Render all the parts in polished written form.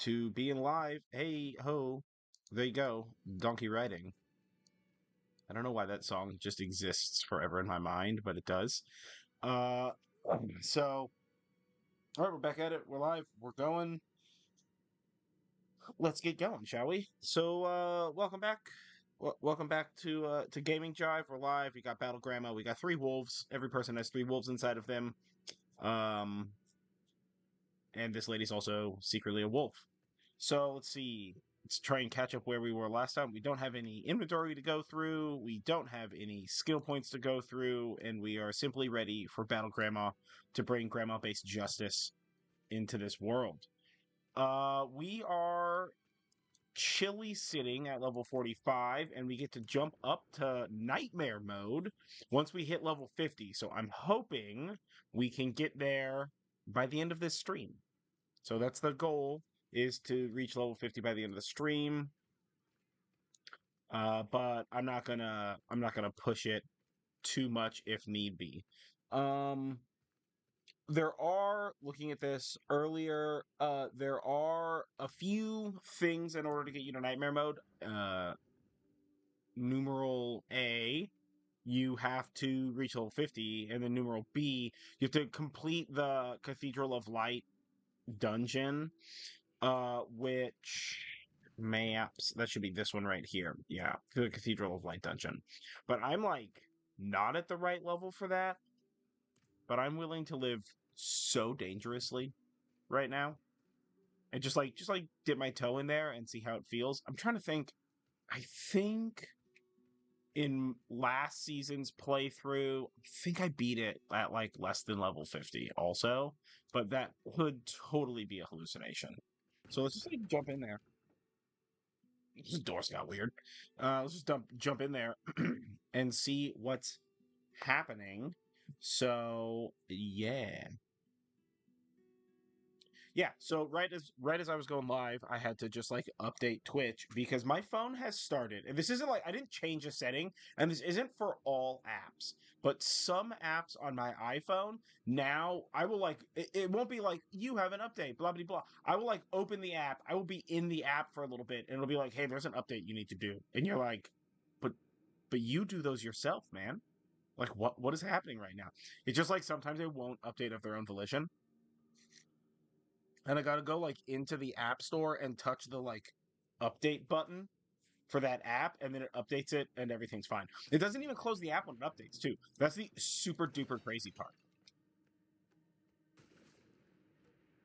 to being live. Hey ho, there you go. Donkey riding. I don't know why that song just exists forever in my mind, but it does. Uh, so all right, we're back at it. We're live. We're going. Let's get going, shall we? So, welcome back. Welcome back to Gaming Jive. We're live. We got Battle Grandma. We got 3 wolves. Every person has 3 wolves inside of them. Um, and this lady's also secretly a wolf. So let's see. Let's try and catch up where we were last time. We don't have any inventory to go through. We don't have any skill points to go through, and we are simply ready for Battle Grandma to bring grandma-based justice into this world. We are chilly sitting at level 45, and we get to jump up to nightmare mode once we hit level 50. So I'm hoping we can get there by the end of this stream. So that's the goal, is to reach level 50 by the end of the stream. But I'm not gonna push it too much if need be. There are, looking at this earlier, there are a few things in order to get you to nightmare mode. Numeral A, you have to reach level 50, and then numeral B, you have to complete the Cathedral of Light dungeon, which maps, that should be this one right here. Yeah, the Cathedral of Light dungeon. But I'm like not at the right level for that, but I'm willing to live so dangerously right now and just dip my toe in there and see how it feels. I'm trying to think. I think in last season's playthrough, I think I beat it at like less than level 50 also, but that could totally be a hallucination. So let's just like jump in there. This door's got weird. Let's just jump in there and see what's happening. So yeah. Yeah, so right as I was going live, I had to just like update Twitch because my phone has started. And this isn't like I didn't change a setting, and this isn't for all apps, but some apps on my iPhone now I will like it won't be like you have an update, blah blah blah. I will like open the app, I will be in the app for a little bit, and it'll be like, hey, there's an update you need to do. And you're like, but you do those yourself, man. Like what is happening right now? It's just like sometimes they won't update of their own volition. And I gotta go like into the app store and touch the like update button for that app, and then it updates it and everything's fine. It doesn't even close the app when it updates too. That's the super duper crazy part.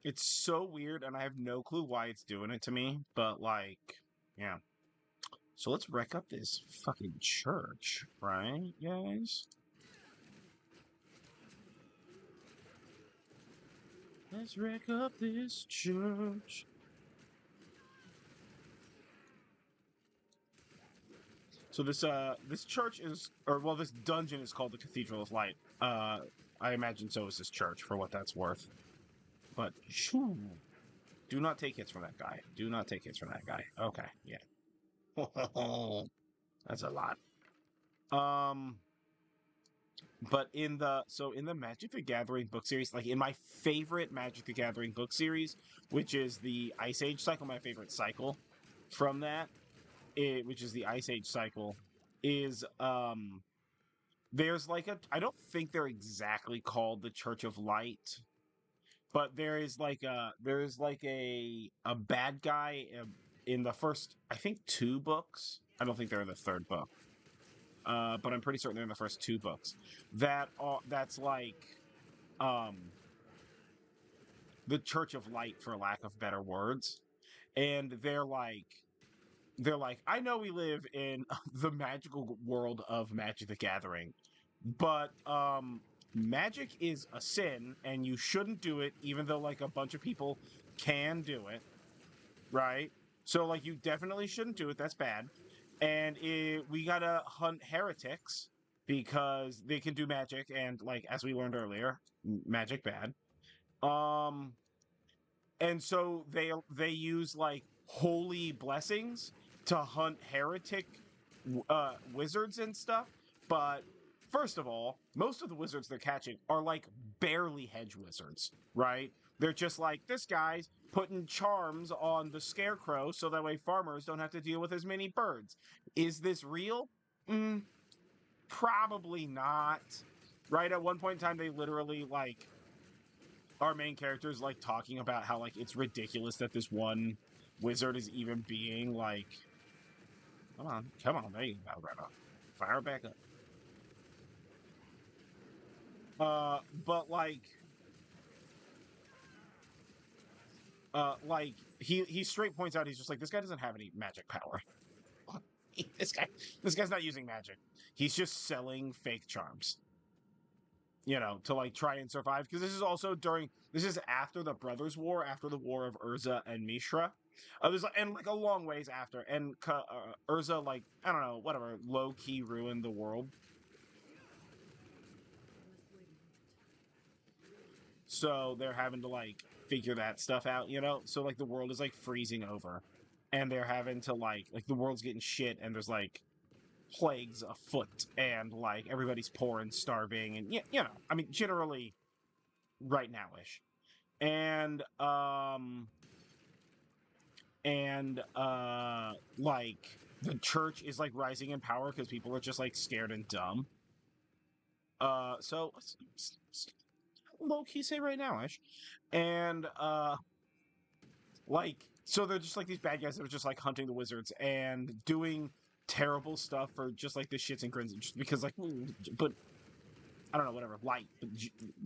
It's so weird, and I have no clue why it's doing it to me, but like, yeah. So let's wreck up this fucking church, right, guys? Let's wreck up this church. So this church is, or well, this dungeon is called the Cathedral of Light. I imagine so is this church, for what that's worth. But shoo, do not take hits from that guy. Do not take hits from that guy. Okay, yeah. That's a lot. But in the Magic the Gathering book series, like in my favorite Magic the Gathering book series, which is the Ice Age cycle, my favorite cycle from that, which is the Ice Age cycle, is there's like I don't think they're exactly called the Church of Light, but there's like a bad guy in the first, I think, 2 books. I don't think they're in the 3rd book. But I'm pretty certain they're in the first 2 books. That's like the Church of Light, for lack of better words. And they're like, I know we live in the magical world of Magic the Gathering, but magic is a sin, and you shouldn't do it, even though like a bunch of people can do it, right? So like you definitely shouldn't do it. That's bad. And we gotta hunt heretics because they can do magic, and like as we learned earlier, magic bad. And so they use like holy blessings to hunt heretic wizards and stuff. But first of all, most of the wizards they're catching are like barely hedge wizards, right? They're just like, this guy's putting charms on the scarecrow so that way farmers don't have to deal with as many birds. Is this real? Probably not. Right, at one point in time, they literally, like, our main character is, like, talking about how, like, it's ridiculous that this one wizard is even being, like... Come on, there you go, Grandma. Fire back up. But, like, he straight points out, he's just like, this guy doesn't have any magic power. This guy's not using magic. He's just selling fake charms. You know, to like try and survive. Because this is after the Brothers' War, after the War of Urza and Mishra. And like a long ways after. And Urza, like, I don't know, whatever, low key ruined the world. So they're having to like figure that stuff out, you know? So like the world is like freezing over. And they're having to like the world's getting shit and there's like plagues afoot and like everybody's poor and starving and you know, I mean generally right now-ish. And like the church is like rising in power because people are just like scared and dumb. So low-key say right now-ish. And like so they're just like these bad guys that are just like hunting the wizards and doing terrible stuff for just like the shits and grins just because like but I don't know, whatever, light,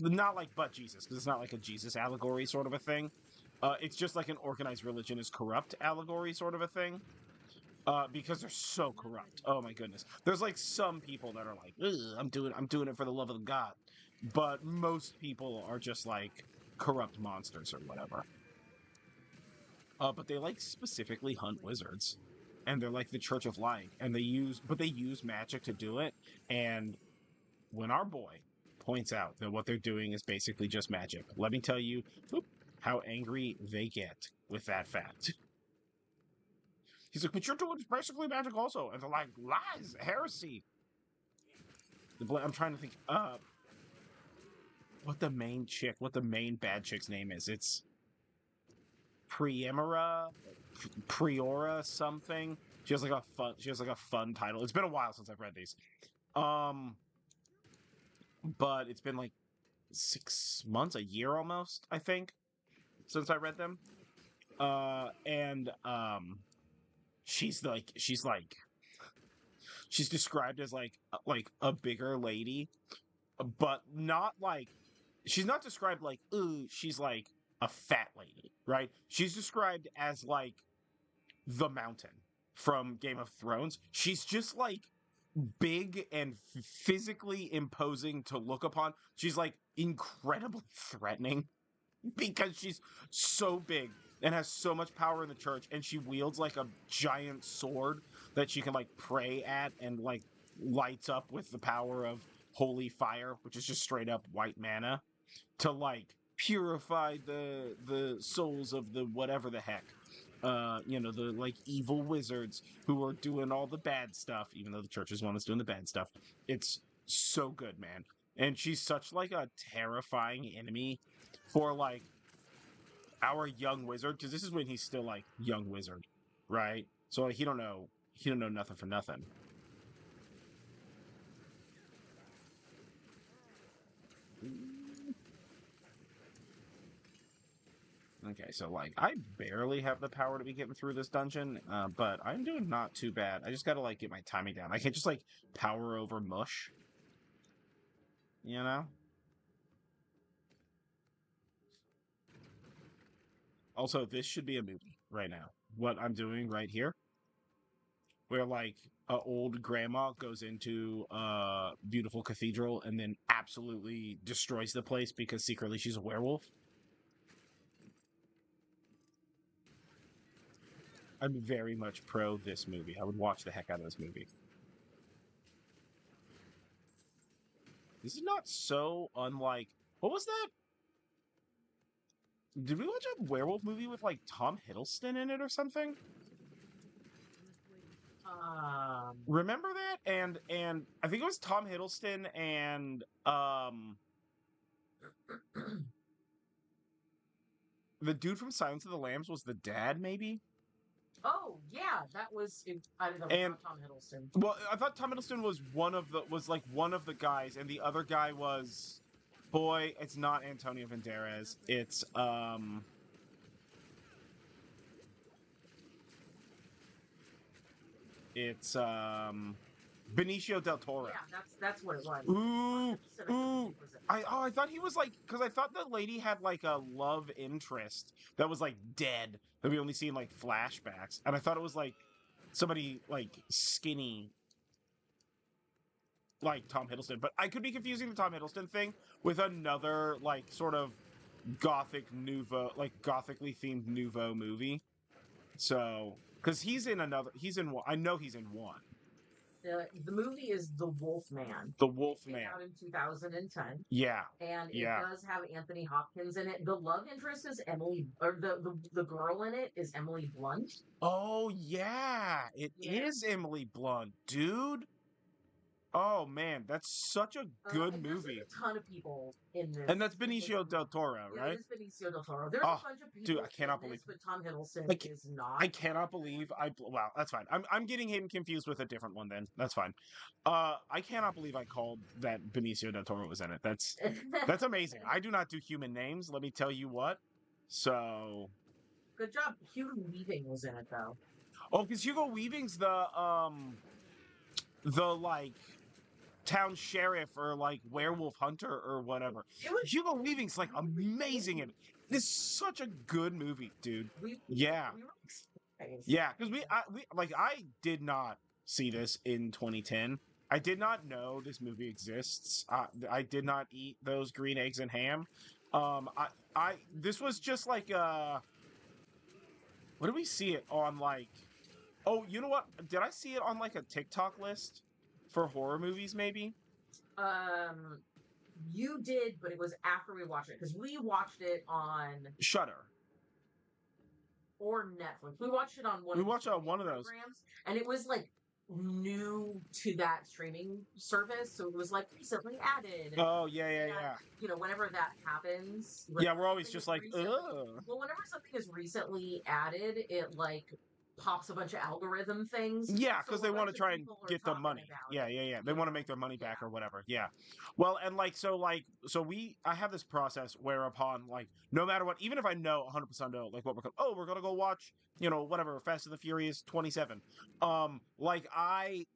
but not like but Jesus, because it's not like a Jesus allegory sort of a thing. It's just like an organized religion is corrupt allegory sort of a thing. Because they're so corrupt. Oh my goodness. There's like some people that are like, I'm doing it for the love of God. But most people are just like corrupt monsters or whatever. But they like specifically hunt wizards. And they're like the Church of Light. And they use magic to do it. And when our boy points out that what they're doing is basically just magic, let me tell you how angry they get with that fact. He's like, but you're doing basically magic also. And they're like, lies, heresy. I'm trying to think what the main bad chick's name is. It's Priora something. She has like a fun title. It's been a while since I've read these. But it's been like 6 months, a year almost, I think, since I read them. She's described as like a bigger lady, but not like she's not described like ooh, she's like a fat lady, right? She's described as like the Mountain from Game of Thrones. She's just like big and physically imposing to look upon. She's like incredibly threatening because she's so big and has so much power in the church, and she wields like a giant sword that she can like pray at and like lights up with the power of holy fire, which is just straight up white mana, to like purify the souls of the whatever the heck. You know, the like evil wizards who are doing all the bad stuff, even though the church is one that's doing the bad stuff. It's so good, man. And she's such like a terrifying enemy for like our young wizard, because this is when he's still like young wizard, right? So like, he don't know nothing for nothing. Okay, so like I barely have the power to be getting through this dungeon, but I'm doing not too bad. I just gotta like get my timing down. I can't just like power over mush, you know? Also, this should be a movie right now. What I'm doing right here, where like a old grandma goes into a beautiful cathedral and then absolutely destroys the place because secretly she's a werewolf. I'm very much pro this movie. I would watch the heck out of this movie. This is not so unlike... What was that? Did we watch a werewolf movie with, like, Tom Hiddleston in it or something? Remember that? And I think it was Tom Hiddleston and, the dude from Silence of the Lambs was the dad, maybe. Oh yeah, that was. I don't know. And- Not Tom Hiddleston. Well, I thought Tom Hiddleston was one of the guys, and the other guy was, boy, it's not Antonio Banderas. It's Benicio del Toro. Yeah, that's what it was. Ooh, Ooh. ooh. I thought he was like, because I thought the lady had like a love interest that was like dead that we only see in like flashbacks, and I thought it was like somebody like skinny, like Tom Hiddleston. But I could be confusing the Tom Hiddleston thing with another like sort of gothically themed nouveau movie. So, because he's in one. I know he's in one. The movie is The Wolfman. The Wolfman. Came out in 2010. Yeah. And it does have Anthony Hopkins in it. The love interest is Emily, or the girl in it is Emily Blunt. Oh yeah, it is Emily Blunt, dude. Oh man, that's such a good movie. There's a ton of people in this, and that's Benicio del Toro, right? Yeah, it's Benicio del Toro. There's a bunch of people. Dude, I cannot believe. But Tom Hiddleston is not. I cannot believe Wow, that's fine. I'm getting him confused with a different one. Then that's fine. I cannot believe I called that Benicio del Toro was in it. That's amazing. I do not do human names. Let me tell you what. So. Good job. Hugo Weaving was in it though. Oh, because Hugo Weaving's the like town sheriff or like werewolf hunter or whatever. Hugo Weaving's like amazing in it. It's such a good movie, dude. Yeah, because I did not see this in 2010. I did not know this movie exists. I did not eat those green eggs and ham. This was just like what did we see it on like? Oh, you know what? Did I see it on like a TikTok list for horror movies? Maybe. You did, but it was after we watched it because we watched it on Shudder or Netflix. We watched it on one. We watched it on one of those, and it was like new to that streaming service, so it was like recently added. Oh yeah. You know, whenever that happens, yeah, we're always just like, ugh. Well, whenever something is recently added, it like pops a bunch of algorithm things. Yeah, because they want to try and get the money. Yeah. They want to make their money back or whatever. Yeah. Well, and like so I have this process whereupon like no matter what, even if I know 100% know like what we're gonna go watch, whatever, Fast and the Furious 27. Like I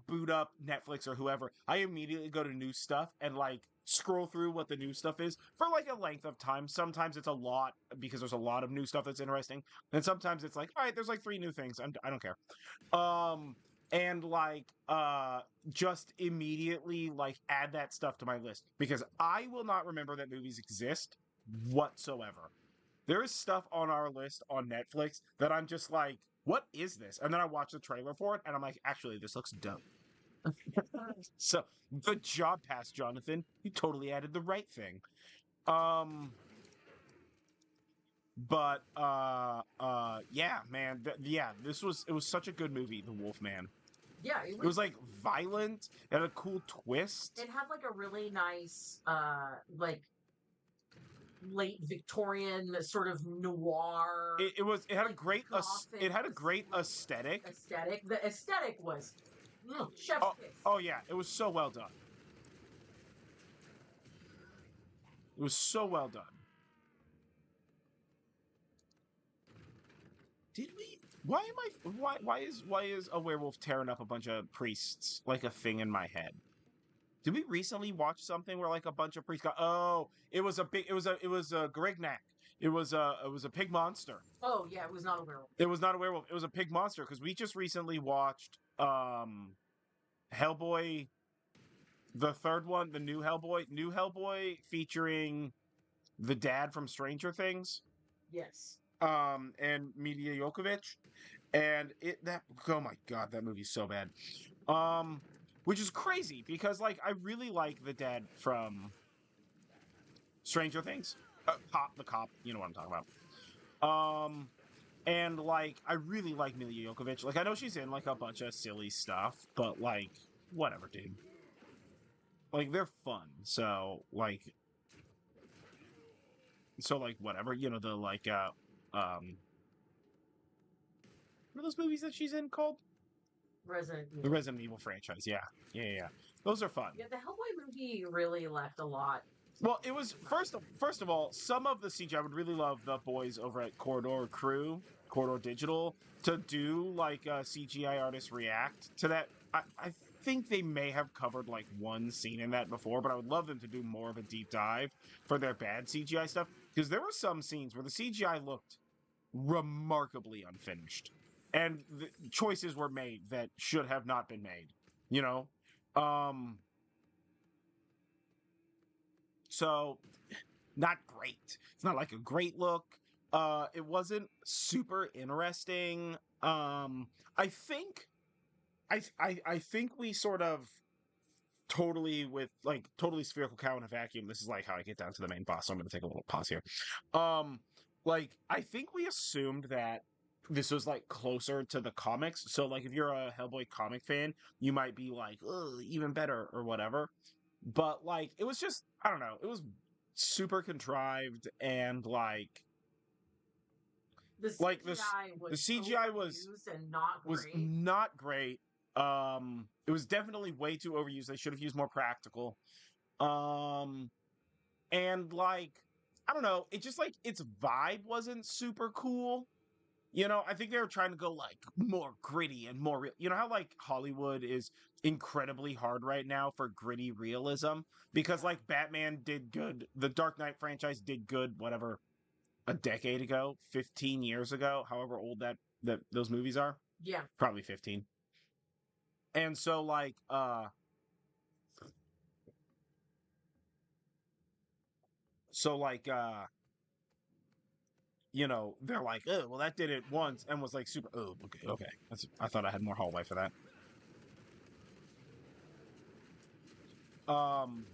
boot up Netflix or whoever, I immediately go to new stuff and like scroll through what the new stuff is for like a length of time. Sometimes it's a lot because there's a lot of new stuff that's interesting, and sometimes it's like, all right, there's like 3 new things. I don't care. And like just immediately like add that stuff to my list because I will not remember that movies exist whatsoever. There is stuff on our list on Netflix that I'm just like, what is this? And then I watch the trailer for it and I'm like, actually, this looks dope. So good job, Past Jonathan. You totally added the right thing. But yeah, man. It was such a good movie, The Wolfman. Yeah, it was like violent. It had a cool twist. It had like a really nice like late Victorian sort of noir. It had like a great aesthetic. The aesthetic was chef's kiss. Oh yeah, it was so well done. It was so well done. Did we? Why is a werewolf tearing up a bunch of priests like a thing in my head? Did we recently watch something where like a bunch of priests got? Oh, it was a Grignac. It was a pig monster. Oh yeah, it was not a werewolf. It was not a werewolf. It was a pig monster because we just recently watched Hellboy, the third one, the new Hellboy featuring the dad from Stranger Things. Yes. And Mila Jovovich, and oh my god, that movie's so bad. Which is crazy because like I really like the dad from Stranger Things, the cop, you know what I'm talking about. And like I really like Mila Jovovich. Like I know she's in like a bunch of silly stuff, but like whatever, dude. Like they're fun, so like. So like whatever, you know, the like what are those movies that she's in called? Resident The Evil. Resident Evil franchise. Yeah. Those are fun. Yeah, the Hellboy movie really left a lot. Well, it was first of all, some of the CGI I would really love the boys over at Corridor Digital to do like CGI artists react to that. I think they may have covered like one scene in that before, but I would love them to do more of a deep dive for their bad CGI stuff because there were some scenes where the CGI looked remarkably unfinished and the choices were made that should have not been made, you know? Um so not great. It's not like a great look. It wasn't super interesting. I think I think we sort of totally spherical cow in a vacuum. This is like how I get down to the main boss. So I'm gonna take a little pause here. Like I think we assumed that this was like closer to the comics. So like if you're a Hellboy comic fan, you might be like, ugh, even better or whatever. But like it was just I don't know, it was super contrived and The like this CGI was the CGI overused and not was great. not great. It was definitely way too overused. They should have used more practical. Um and like I don't know, it just like its vibe wasn't super cool. You know, I think they were trying to go like more gritty and more real. You know how like Hollywood is incredibly hard right now for gritty realism because like Batman did good, the Dark Knight franchise did good, whatever, a decade ago, 15 years ago, however old that those movies are, Yeah. probably 15. And so like you know, they're like, oh, well, that did it once and was like super. Oh, okay. I thought I had more hallway for that. Um,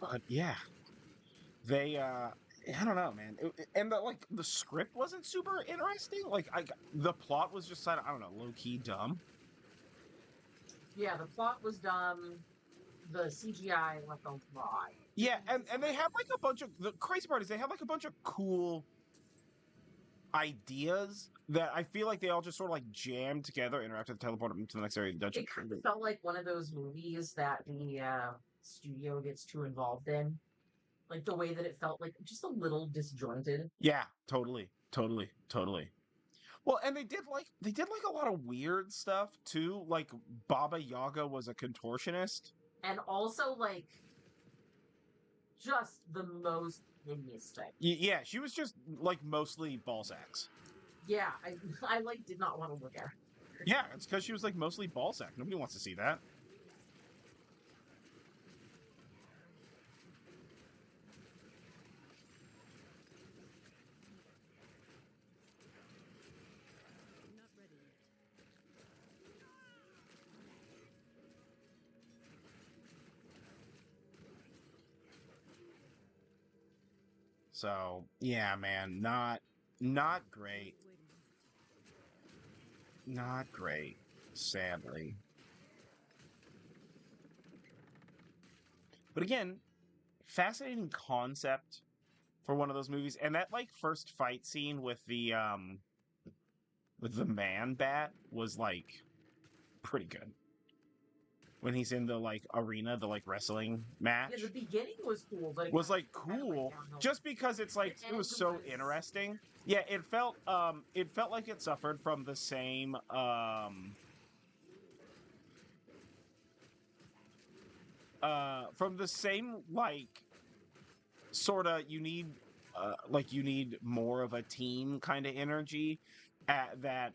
but yeah, they I don't know, man. And like the script wasn't super interesting. Like the plot was just I don't know, low key dumb. Yeah, the plot was dumb. The CGI left a lot. Yeah, and they have like a bunch of the crazy part is they have like a bunch of cool ideas that I feel like they all just sort of like jammed together and have to teleport them to the next area of the dungeon. It kind of felt like one of those movies that the studio gets too involved in. Like the way that it felt like just a little disjointed. Yeah, totally. Well, and they did like a lot of weird stuff too. Like Baba Yaga was a contortionist. And also like just the most hideous thing. Yeah, she was just like mostly ball sacks. Yeah, I like did not want to look at her. Yeah, it's because she was like mostly ball sack. Nobody wants to see that. So yeah, man, not great. Not great, sadly. But again, fascinating concept for one of those movies. And that like first fight scene with the man bat was like pretty good. When he's in the like arena, the like wrestling match. Yeah, the beginning was cool, but it was like kinda cool downhill. just because it's like it was so interesting. Yeah, it felt like it suffered from the same like sort of you need more of a team kind of energy at that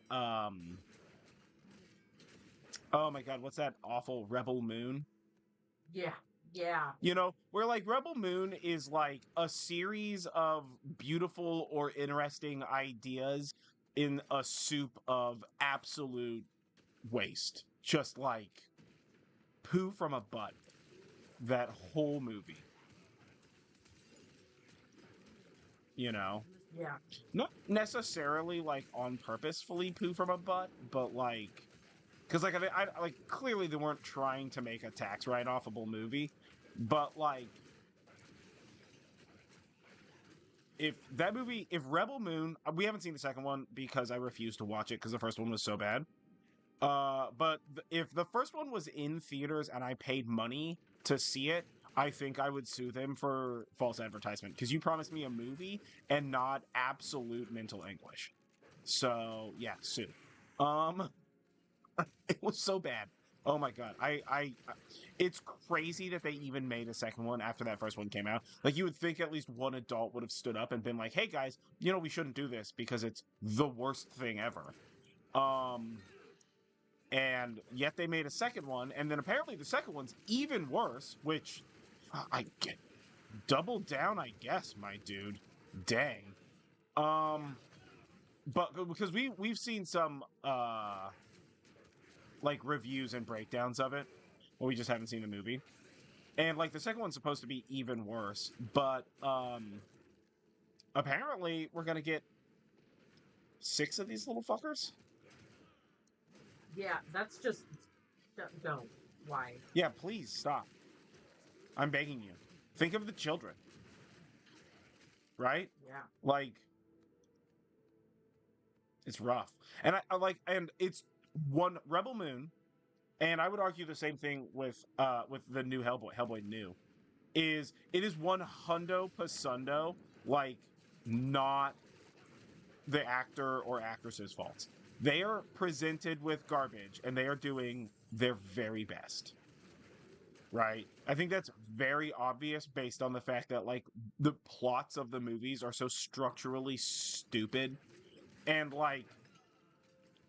oh my god, what's that awful Rebel Moon? Yeah. You know, where like Rebel Moon is like a series of beautiful or interesting ideas in a soup of absolute waste. Just like poo from a butt. that whole movie. You know, Yeah. not necessarily like on purposefully poo from a butt, but like because like I like clearly they weren't trying to make a tax write-offable movie, but like if Rebel Moon, we haven't seen the second one because I refused to watch it because the first one was so bad. But if the first one was in theaters and I paid money to see it, I think I would sue them for false advertisement because you promised me a movie and not absolute mental anguish. So yeah, sue. Um, it was so bad. Oh my god, it's crazy that they even made a second one after that first one came out. Like you would think at least one adult would have stood up and been like, "Hey guys, you know we shouldn't do this because it's the worst thing ever." Um, and yet they made a second one, and then apparently the second one's even worse. Which I get double down, I guess, my dude. Dang. Um, but because we've seen some like reviews and breakdowns of it, but we just haven't seen the movie. And like the second one's supposed to be even worse, but apparently we're gonna get 6 of these little fuckers. Yeah, that's just don't. Why? Yeah, please stop. I'm begging you. Think of the children, right? Yeah. Like it's rough, and I like, and it's one Rebel Moon, and I would argue the same thing with the new Hellboy New. Is it is one hundo pasundo like not the actor or actress's fault. They are presented with garbage and they are doing their very best. Right? I think that's very obvious based on the fact that like the plots of the movies are so structurally stupid and like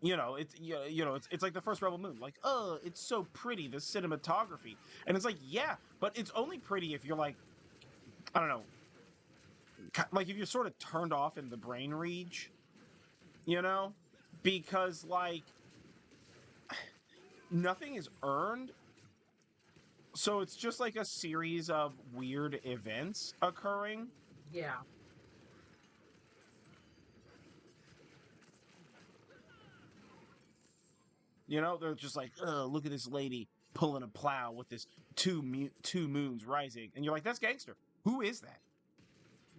it's like the first Rebel Moon. Like, oh, it's so pretty, the cinematography. And it's like, yeah, but it's only pretty if you're like, I don't know, like if you're sort of turned off in the brain reach, you know? Because like nothing is earned. So it's just like a series of weird events occurring. Yeah. You know, they're just like, oh, look at this lady pulling a plow with this two moons rising. And you're like, that's gangster. Who is that?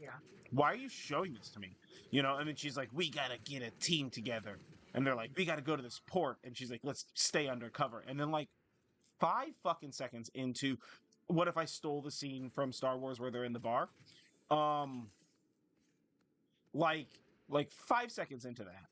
Yeah. Why are you showing this to me? You know, and then she's like, we gotta get a team together. And they're like, we gotta go to this port. And she's like, let's stay undercover. And then like 5 fucking seconds into what if I stole the scene from Star Wars where they're in the bar? Um like like 5 seconds into that,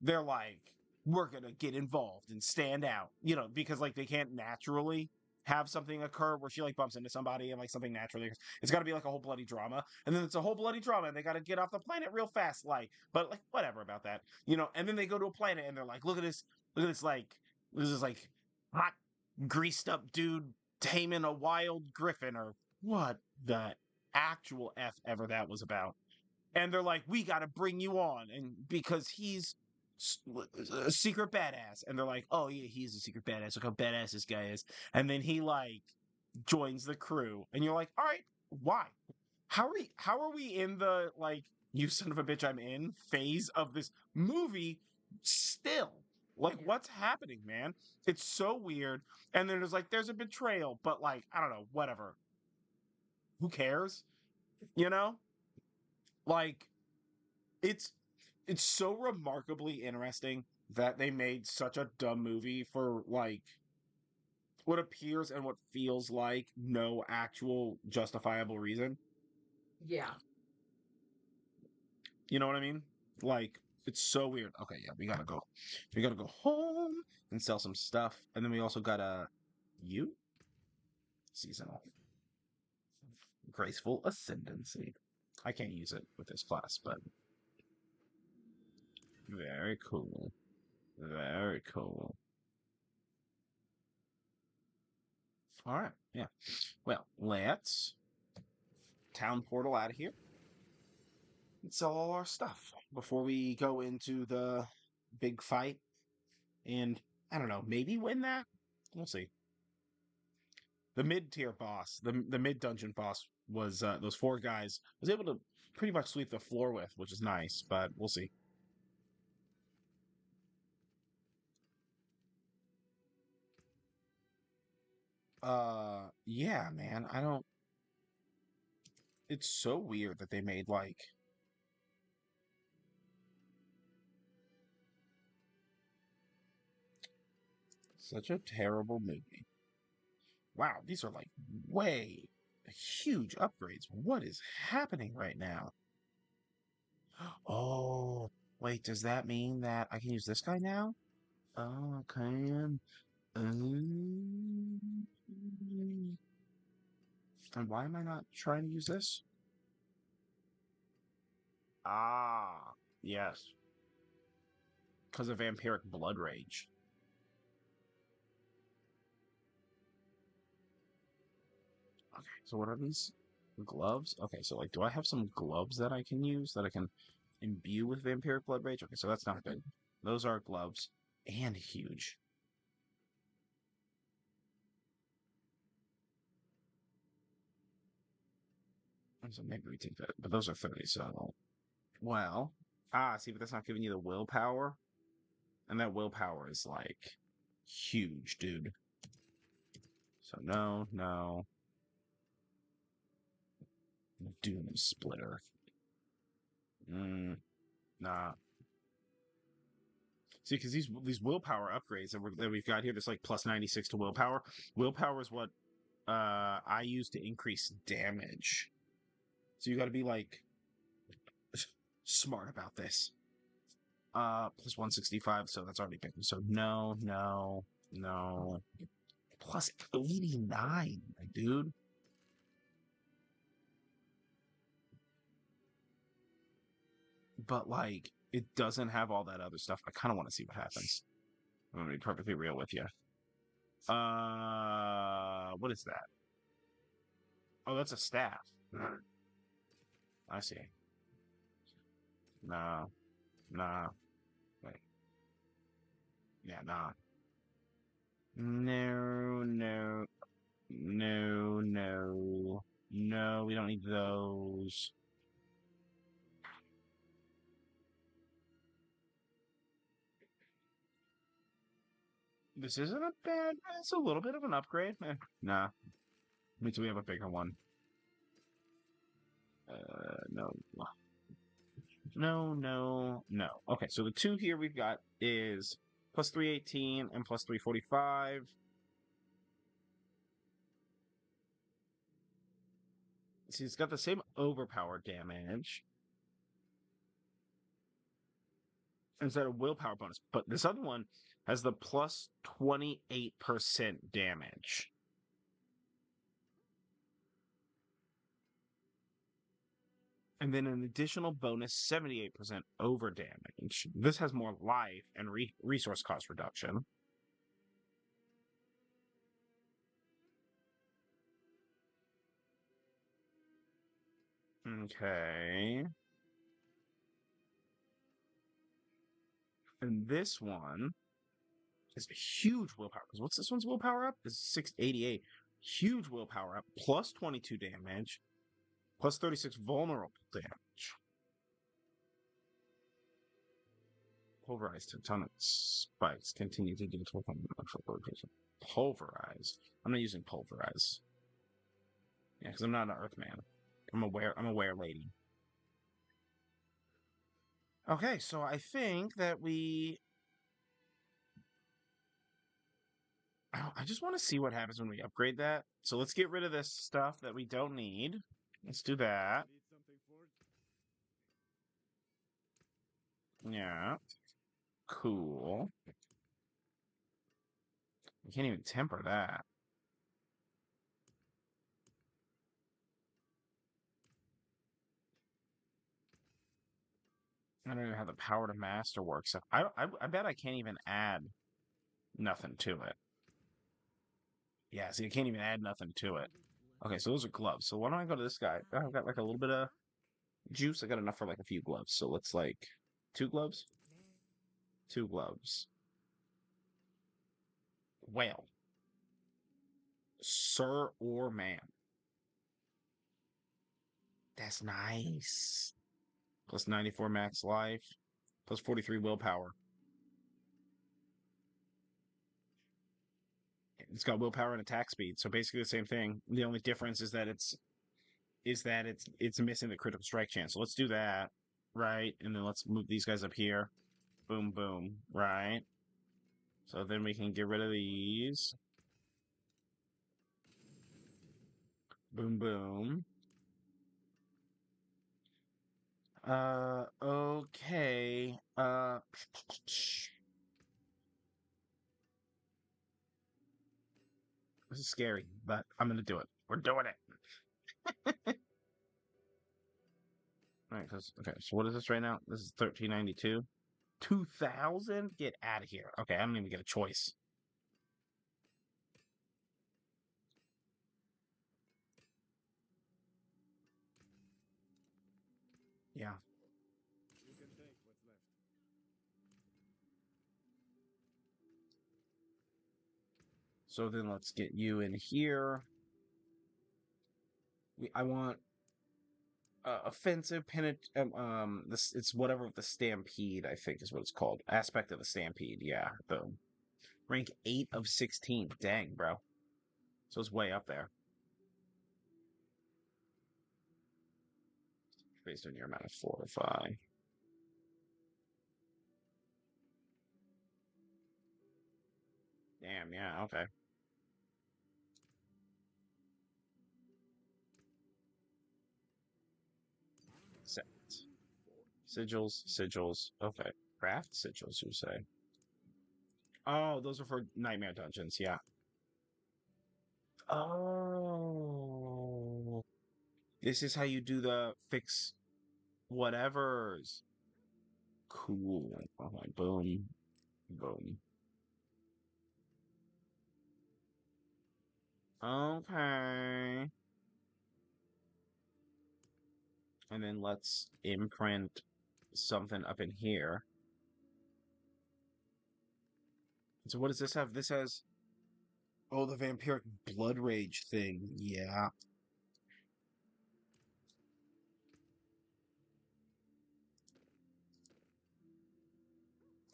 they're like, we're gonna get involved and stand out. You know, because like they can't naturally have something occur where she like bumps into somebody and like something naturally occurs. It's got to be like a whole bloody drama, and then it's a whole bloody drama, and they got to get off the planet real fast. Like, but like whatever about that, you know. And then they go to a planet, and they're like, look at this, like this is like hot, greased up dude taming a wild griffin, or what the actual f ever that was about. And they're like, we got to bring you on, and because he's a secret badass, and they're like, oh yeah, he's a secret badass. Look how badass this guy is. And then he like joins the crew, and you're like, all right, why? How are we in the like you son of a bitch I'm in phase of this movie still? Like Yeah. what's happening, man? It's so weird. And then there's a betrayal, but like I don't know, whatever. Who cares? You know? Like it's it's so remarkably interesting that they made such a dumb movie for like what appears and what feels like no actual justifiable reason. Yeah. You know what I mean? Like it's so weird. Okay, yeah, we gotta go. We gotta go home and sell some stuff, and then we also got a you seasonal graceful ascendancy. I can't use it with this class, but very cool. Very cool. All right, yeah. Well, let's town portal out of here and sell all our stuff before we go into the big fight. And I don't know, maybe win that. We'll see. the mid tier boss, the mid dungeon boss was those four guys. I was able to pretty much sweep the floor with, which is nice, but we'll see. Yeah, man. I don't. It's so weird that they made like such a terrible movie. Wow, these are like way huge upgrades. What is happening right now? Oh, wait, does that mean that I can use this guy now? Oh, I can. Um, and why am I not trying to use this? Ah, yes. Because of vampiric blood rage. Okay, so what are these? Gloves? Okay, so like, do I have some gloves that I can use that I can imbue with vampiric blood rage? Okay, so that's not good. Those are gloves and huge. So maybe we take that, but those are 30, so well. See, but that's not giving you the willpower. And that willpower is like huge, dude. So no, no. Doom Splitter. Nah. See, because these willpower upgrades that we've got here, there's like plus 96 to willpower. Willpower is what I use to increase damage. So you got to be like smart about this. Plus 165, so that's already picked. So no, no, no. Plus 89, dude. But like it doesn't have all that other stuff. I kind of want to see what happens. I'm gonna be perfectly real with you. What is that? Oh, that's a staff. I see. Nah, nah. Wait. Yeah, nah. No, no, no, no, no. We don't need those. This isn't a bad. It's a little bit of an upgrade. Nah. Means we have a bigger one. No. No, no, no. Okay, so the two here we've got is plus 318 and plus 345. See, it's got the same overpower damage instead of willpower bonus, but this other one has the plus 28% damage. And then an additional bonus 78% over damage. This has more life and resource cost reduction. Okay. And this one is a huge willpower. Because what's this one's willpower up? This is 688. Huge willpower up, plus 22 damage, plus 36 vulnerable damage. Pulverized tectonic spikes continue to do 1200 Pulverize. I'm not using pulverize. Yeah, because I'm not an Earthman. I'm a were lady. Okay, so I think that I just want to see what happens when we upgrade that. So let's get rid of this stuff that we don't need. Let's do that. Yeah. Cool. You can't even temper that. I don't even have the power to master work stuff. I bet I can't even add nothing to it. Yeah, see, I can't even add nothing to it. Okay, so those are gloves. So why don't I go to this guy? I've got like a little bit of juice. I got enough for like a few gloves. So let's like 2 gloves. 2 gloves. Whale. Sir or ma'am. That's nice. Plus 94 max life. Plus 43 willpower. It's got willpower and attack speed, so basically the same thing. The only difference is that it's missing the critical strike chance. So let's do that, right? And then let's move these guys up here. Boom, boom, right? So then we can get rid of these. Boom, boom. Okay. This is scary, but I'm gonna do it. We're doing it. All right, okay. So what is this right now? This is 1392. 2000? Get out of here. Okay, I don't even get a choice. Yeah. You can take what's left. So then let's get you in here. I want offensive this it's whatever the stampede I think is what it's called. Aspect of the stampede. Yeah. The rank 8 of 16. Dang, bro. So it's way up there. Based on your amount of fortify. Damn, yeah, okay. Set. Sigils. Okay. Craft sigils, you say? Oh, those are for nightmare dungeons, yeah. Oh. This is how you do the fix whatevers. Cool. Okay, boom. Boom. Okay. And then let's imprint something up in here. So what does this have? This has, oh, the vampiric blood rage thing. Yeah.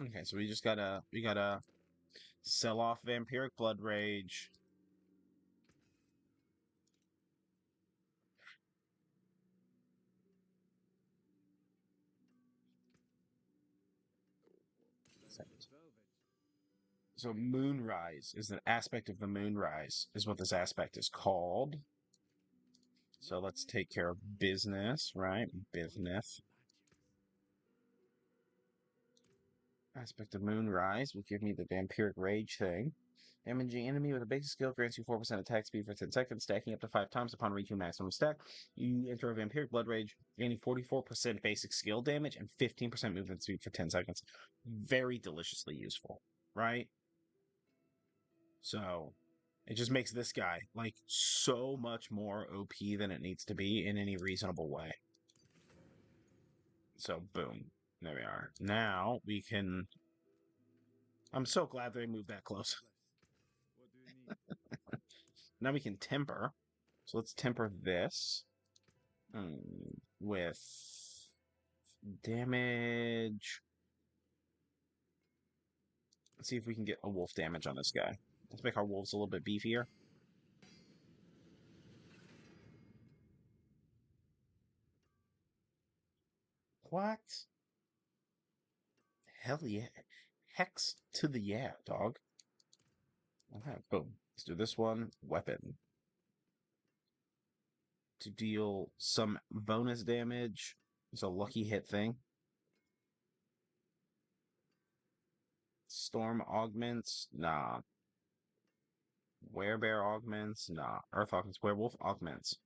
Okay, so we gotta sell off vampiric blood rage. Velvet. So moonrise is an aspect of the moonrise, is what this aspect is called. So let's take care of business, right? Business. Aspect of Moonrise will give me the Vampiric Rage thing. Damaging enemy with a basic skill grants you 4% attack speed for 10 seconds, stacking up to 5 times upon reaching maximum stack. You enter a Vampiric Blood Rage, gaining 44% basic skill damage and 15% movement speed for 10 seconds. Very deliciously useful, right? So, it just makes this guy, like, so much more OP than it needs to be in any reasonable way. So, boom. There we are. Now, we can... I'm so glad they moved that close. What do you need? Now we can temper. So let's temper this with damage. Let's see if we can get a wolf damage on this guy. Let's make our wolves a little bit beefier. What? Hell yeah. Hex to the yeah, dog. Okay, boom. Let's do this one. Weapon. To deal some bonus damage. It's a lucky hit thing. Storm augments? Nah. Werebear augments? Nah. Earth augments. Werewolf augments.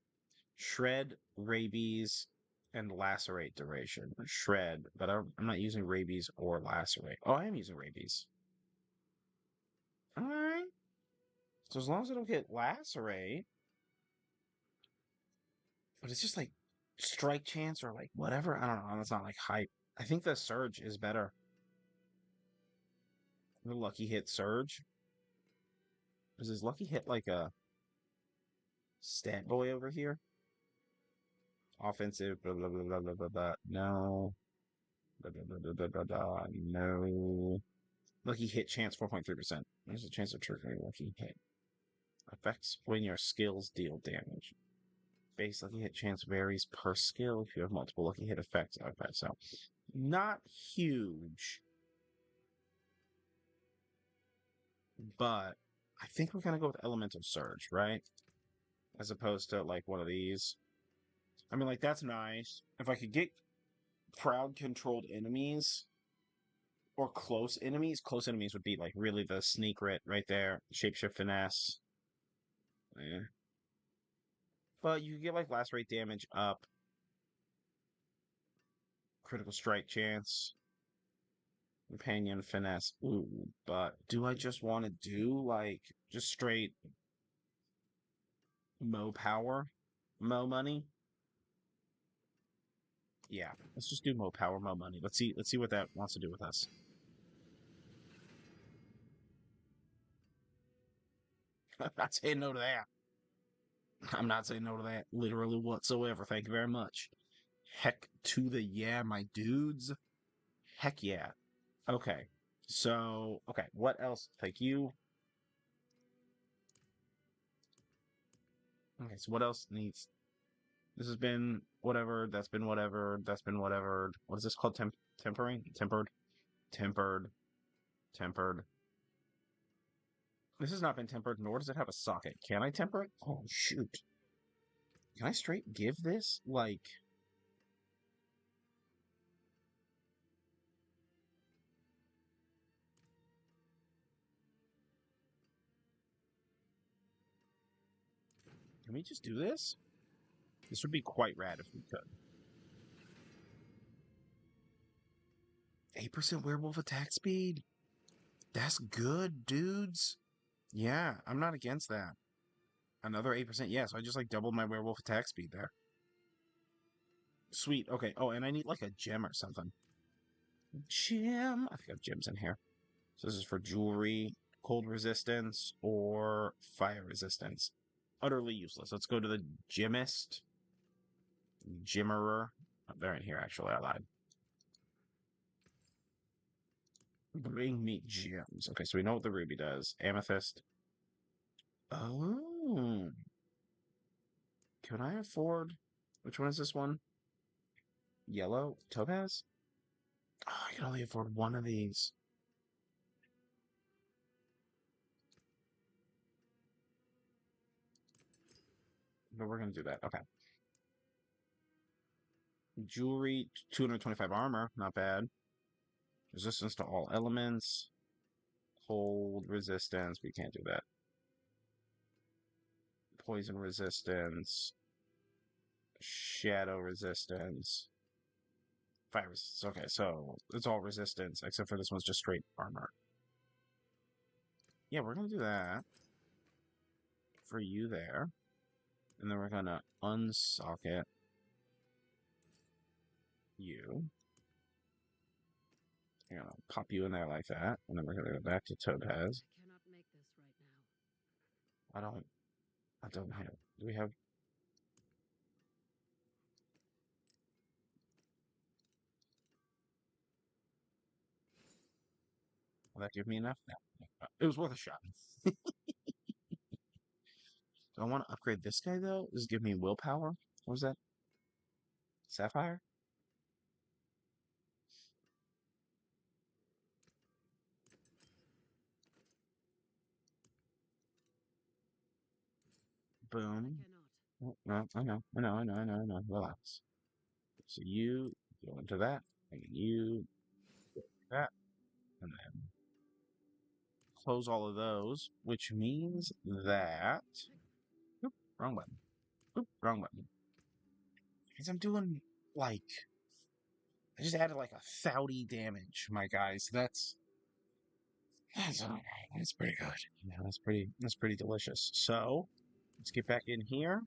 Shred, rabies, and lacerate duration. Shred, but I'm not using rabies or lacerate. Oh, I am using rabies. Alright. So as long as I don't get lacerate, but it's just like strike chance or like whatever. I don't know. That's not like hype. I think the surge is better. The lucky hit surge. Is his lucky hit like a Stat boy over here. Offensive, blah, blah, blah, blah, blah, blah, blah. No. Blah, blah, blah, blah, blah, blah, blah. No. Lucky hit chance 4.3%. There's a chance of triggering lucky hit. Affects when your skills deal damage. Base lucky hit chance varies per skill if you have multiple lucky hit effects. Okay, so not huge. But I think we're gonna go with Elemental Surge, right? As opposed to like one of these. I mean, like, that's nice. If I could get crowd controlled enemies or close enemies would be like really the sneak writ right there. Shapeshift finesse. Yeah. But you get like last rate damage up. Critical strike chance. Companion finesse. Ooh, but do I just want to do like just straight Mo power? Mo money? Yeah, let's just do Mo power, Mo money. Let's see what that wants to do with us. I'm not saying no to that. I'm not saying no to that literally whatsoever. Thank you very much. Heck to the yeah, my dudes. Heck yeah. Okay. So, okay, what else? Thank you. Okay, so what else needs? This has been whatever, that's been whatever, that's been whatever. What is this called? Tempering? Tempered? Tempered. Tempered. This has not been tempered, nor does it have a socket. Can I temper it? Oh, shoot. Can I straight give this? Like... Can we just do this? This would be quite rad if we could. 8% werewolf attack speed? That's good, dudes. Yeah, I'm not against that. Another 8%. Yeah, so I just like doubled my werewolf attack speed there. Sweet. Okay. Oh, and I need like a gem or something. Gem. I think I have gems in here. So this is for jewelry, cold resistance, or fire resistance. Utterly useless. Let's go to the gemist. Gimmerer. Oh, they're in here, actually. I lied. Bring me gems. Okay, so we know what the ruby does. Amethyst. Oh. Can I afford... Which one is this one? Yellow? Topaz? Oh, I can only afford one of these. But we're going to do that. Okay. Jewelry, 225 armor. Not bad. Resistance to all elements. Cold resistance. We can't do that. Poison resistance. Shadow resistance. Fire resistance. Okay, so it's all resistance, except for this one's just straight armor. Yeah, we're going to do that. For you there. And then we're going to unsocket you. I'm going to pop you in there like that. And then we're going to go back to Topaz. I cannot make this right now. I don't have... Do we have... Will that give me enough? No. It was worth a shot. Do I want to upgrade this guy, though? Does it give me willpower? What was that? Sapphire? Boom. I Oh, no, I know. Relax. So you go into that, and you go into that, and then close all of those, which means that... Oop, wrong button. Oop, wrong button. Because I'm doing, like... I just added, like, 1,000 damage, my guys. That's alright. That's pretty good. Yeah, that's pretty delicious. So, let's get back in here.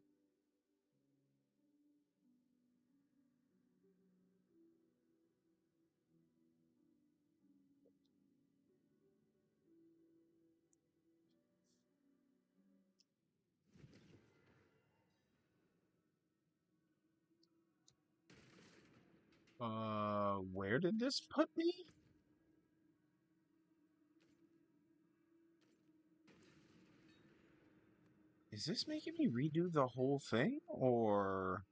Where did this put me? Is this making me redo the whole thing, or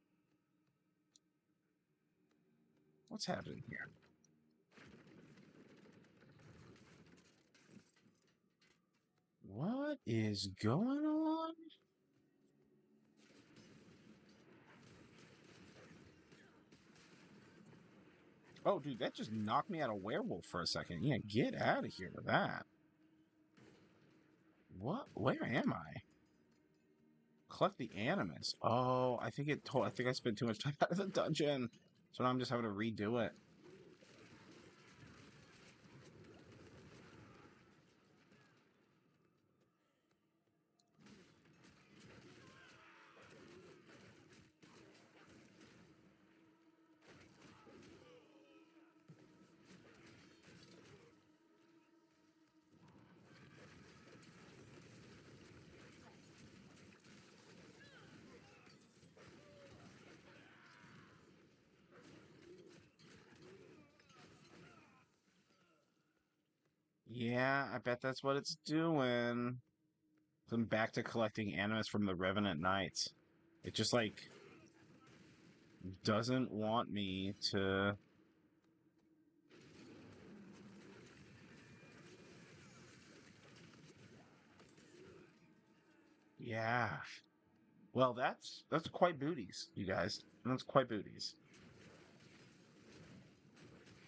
what's happening here? What is going on? Oh, dude, that just knocked me out of werewolf for a second. Yeah, get out of here with that. What? Where am I? Collect the animus. Oh, I think I think I spent too much time out of the dungeon, so now I'm just having to redo it. Yeah, I bet that's what it's doing. So I'm back to collecting animus from the Revenant Knights. It just, like, doesn't want me to... Yeah. Well, that's quite booties, you guys. That's quite booties. I must wait a moment.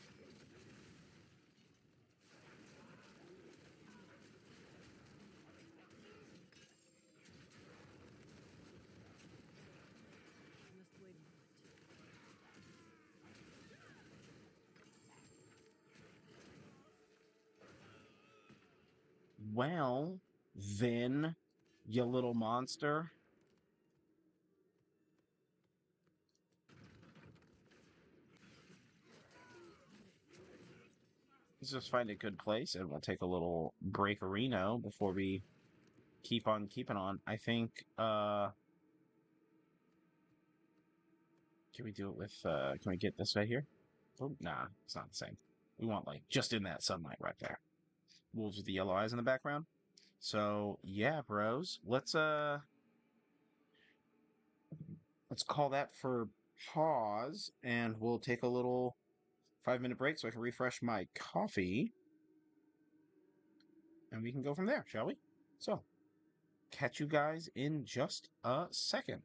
Well, then, you little monster. Let's just find a good place, and we'll take a little break-a-reno before we keep on keeping on. I think, can we do it with, can we get this right here? Oh, nah, it's not the same. We want, like, just in that sunlight right there. Wolves with the yellow eyes in the background. So, yeah, bros. Let's call that for pause, and we'll take a little 5-minute break so I can refresh my coffee. And we can go from there, shall we? So, catch you guys in just a second.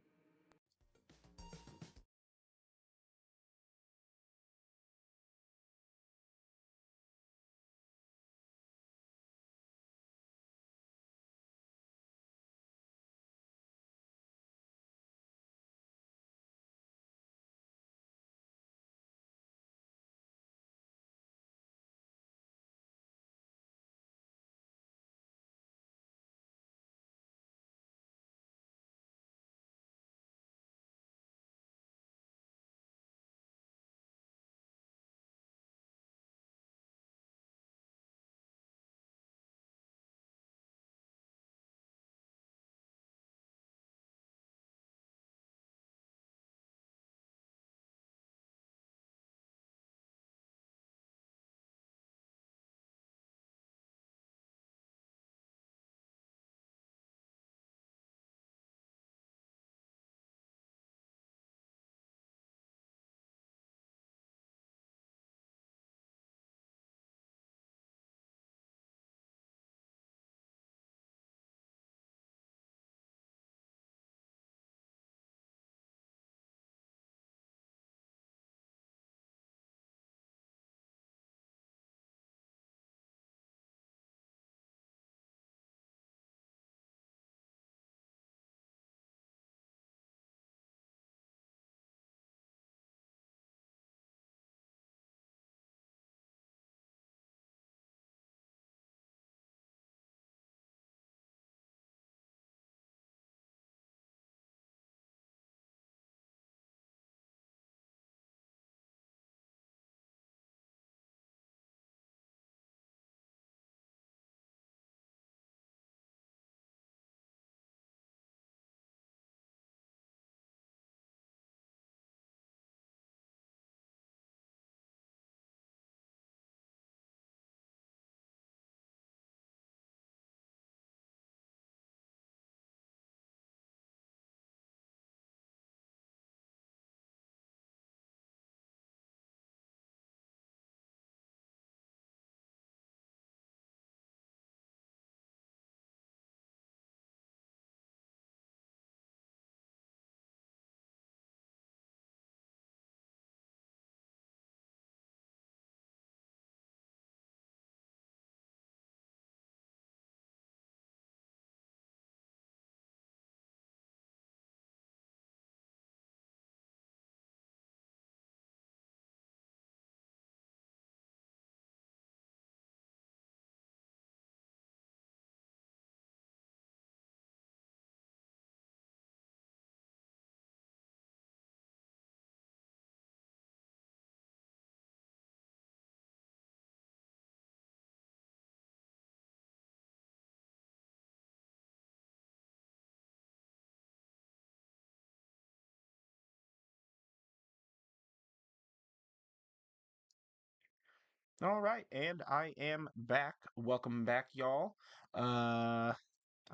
All right, and I am back. Welcome back, y'all. I'm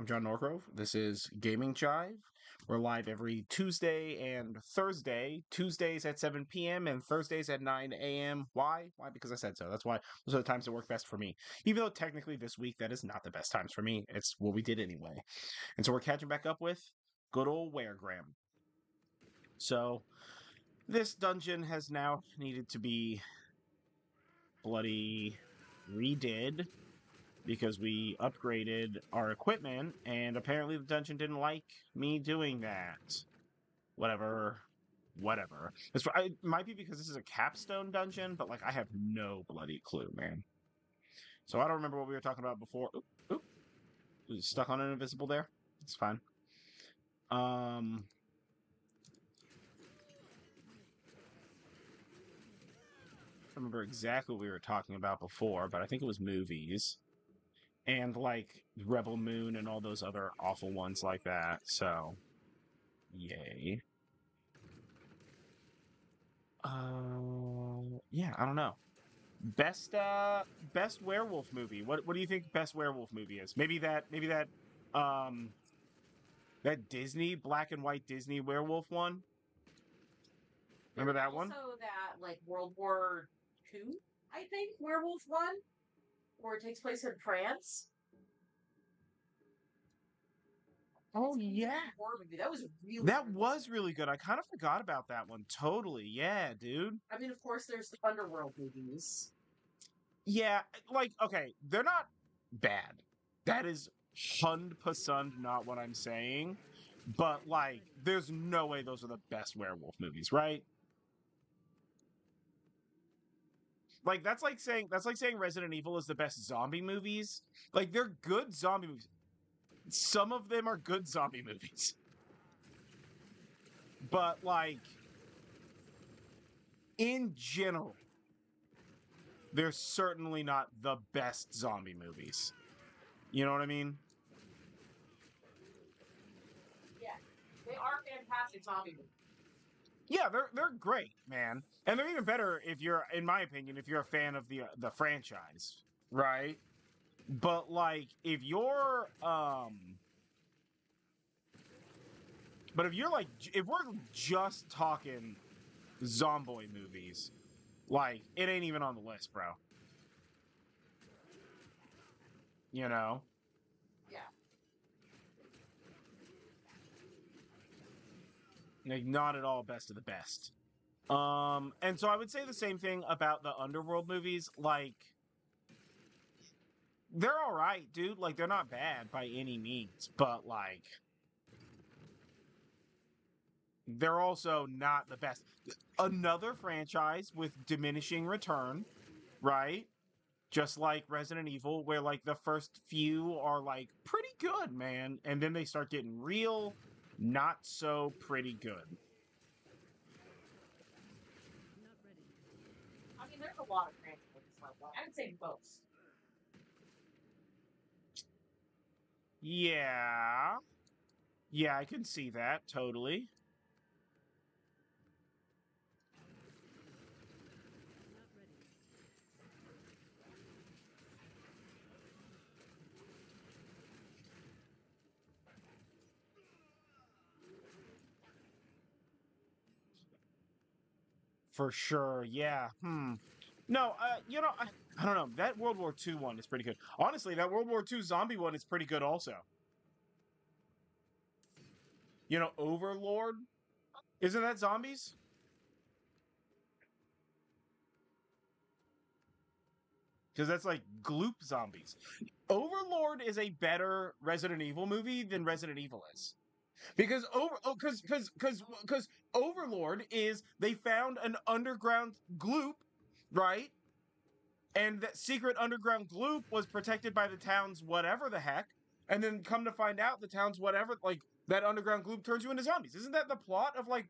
John Norgrove. This is Gaming Jive. We're live every Tuesday and Thursday. Tuesdays at 7 p.m. and Thursdays at 9 a.m. Why? Why? Because I said so. That's why those are the times that work best for me. Even though technically this week that is not the best times for me. It's what we did anyway. And so we're catching back up with good old Weregram. So this dungeon has now needed to be bloody redid because we upgraded our equipment, and apparently the dungeon didn't like me doing that. Whatever. Whatever. It might be because this is a capstone dungeon, but, like, I have no bloody clue, man. So I don't remember what we were talking about before. Oop, oop. Stuck on an invisible there? It's fine. I don't remember exactly what we were talking about before, but I think it was movies. And, like, Rebel Moon and all those other awful ones like that, so... Yay. Yeah, I don't know. Best werewolf movie. What do you think best werewolf movie is? Um that Disney black and white Disney werewolf one. Remember that one? Also, that like World War II, I think, werewolf one, where it takes place in France. Oh yeah. Horror movie. That was really That was really good. I kind of forgot about that one. Totally. Yeah, dude. I mean, of course, there's the Underworld movies. Yeah, like, okay, they're not bad. That is 100% not what I'm saying. But, like, there's no way those are the best werewolf movies, right? Like, that's like saying Resident Evil is the best zombie movies. Like, they're good zombie movies. Some of them are good zombie movies. But, like, in general, they're certainly not the best zombie movies. You know what I mean? Yeah, they are fantastic zombie movies. Yeah, they're great, man. And they're even better if you're, in my opinion, if you're a fan of the franchise, right? But, like, if you're but if you're like, if we're just talking zombie movies, like, it ain't even on the list, bro. You know? Yeah. Like, not at all best of the best. And so I would say the same thing about the Underworld movies. Like, they're all right, dude. Like, they're not bad by any means, but, like, they're also not the best. Another franchise with diminishing return, right? Just like Resident Evil, where, like, the first few are, like, pretty good, man. And then they start getting real, not so pretty good. Not ready. I mean, there's a lot of franchises like that. I would say most. Yeah. Yeah, I can see that, totally. Not ready. For sure, yeah. No, you know, I don't know. That World War II one is pretty good. Honestly, that World War II zombie one is pretty good also. You know, Overlord? Isn't that zombies? Because that's like gloop zombies. Overlord is a better Resident Evil movie than Resident Evil is. Because because Overlord is they found an underground gloop, right? And that secret underground gloop was protected by the town's whatever the heck. And then come to find out the town's whatever, like, that underground gloop turns you into zombies. Isn't that the plot of, like,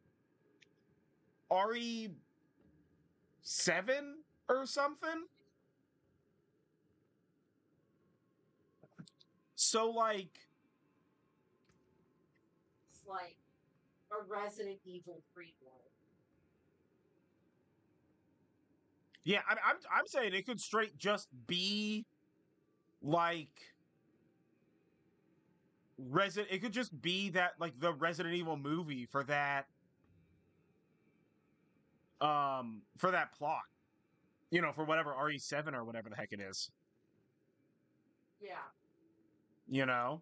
RE7 or something? So, like, It's like a Resident Evil prequel. Yeah, I'm saying it could straight just be like It could just be that like the Resident Evil movie for that plot. You know, for whatever RE7 or whatever the heck it is. Yeah. You know?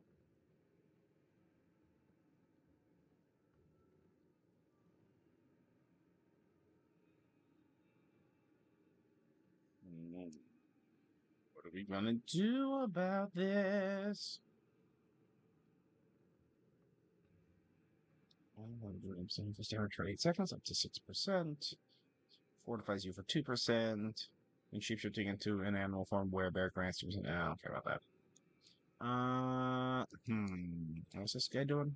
What are we gonna do about this? 100% for standard for 8 seconds, up to 6%. Fortifies you for 2%. And shapeshifting into an animal form where bear grants 2%. I don't care about that. What's this guy doing?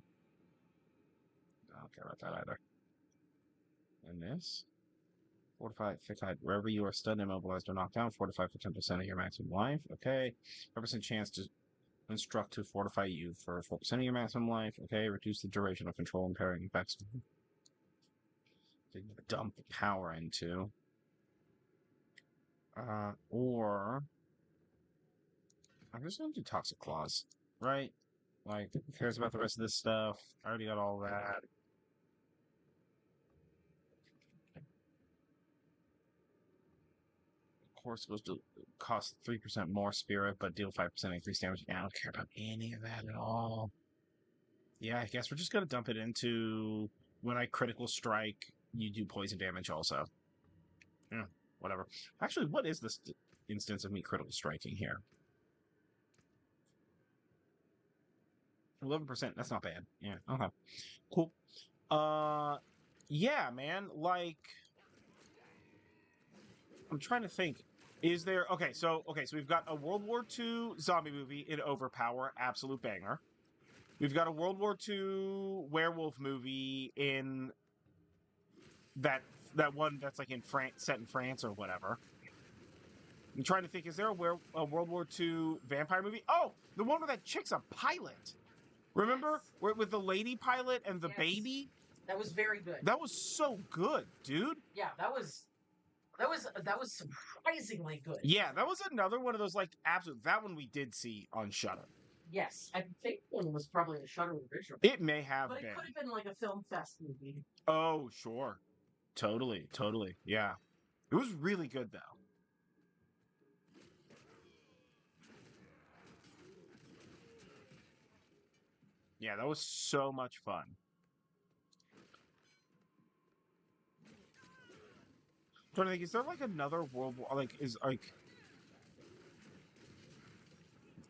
I don't care about that either. And this? Fortify, thick hide. Wherever you are stunned, immobilized, or knocked down, fortify for 10% of your maximum life. Okay. 5% chance to instruct to fortify you for 4% of your maximum life. Okay. Reduce the duration of control and parrying effects. To dump power into. Or I'm just gonna do Toxic Claws, right? Like, who cares about the rest of this stuff? I already got all that. Of course, it goes to cost 3% more spirit, but deal 5% increased damage. Yeah, I don't care about any of that at all. Yeah, I guess we're just gonna dump it into when I critical strike, you do poison damage also. Yeah, whatever. Actually, what is this instance of me critical striking here? 11%. That's not bad. Yeah. Okay. Cool. Yeah, man. Like, I'm trying to think. Is there so we've got a World War II zombie movie in Overpower, absolute banger. We've got a World War II werewolf movie in that one that's like in France, set in France or whatever. I'm trying to think, is there a World War II vampire movie? Oh, the one where that chick's a pilot. Remember? Yes. Where, with the lady pilot and the Yes. baby? That was very good. That was so good, dude. Yeah, that was surprisingly good. Yeah, that was another one of those like absolute. That one we did see on Shudder. Yes, I think one was probably a Shudder original. It may have but been. it could have been like a film fest movie. Oh, sure. Totally. Yeah. It was really good though. Yeah, that was so much fun. I'm trying to think, is there like another World War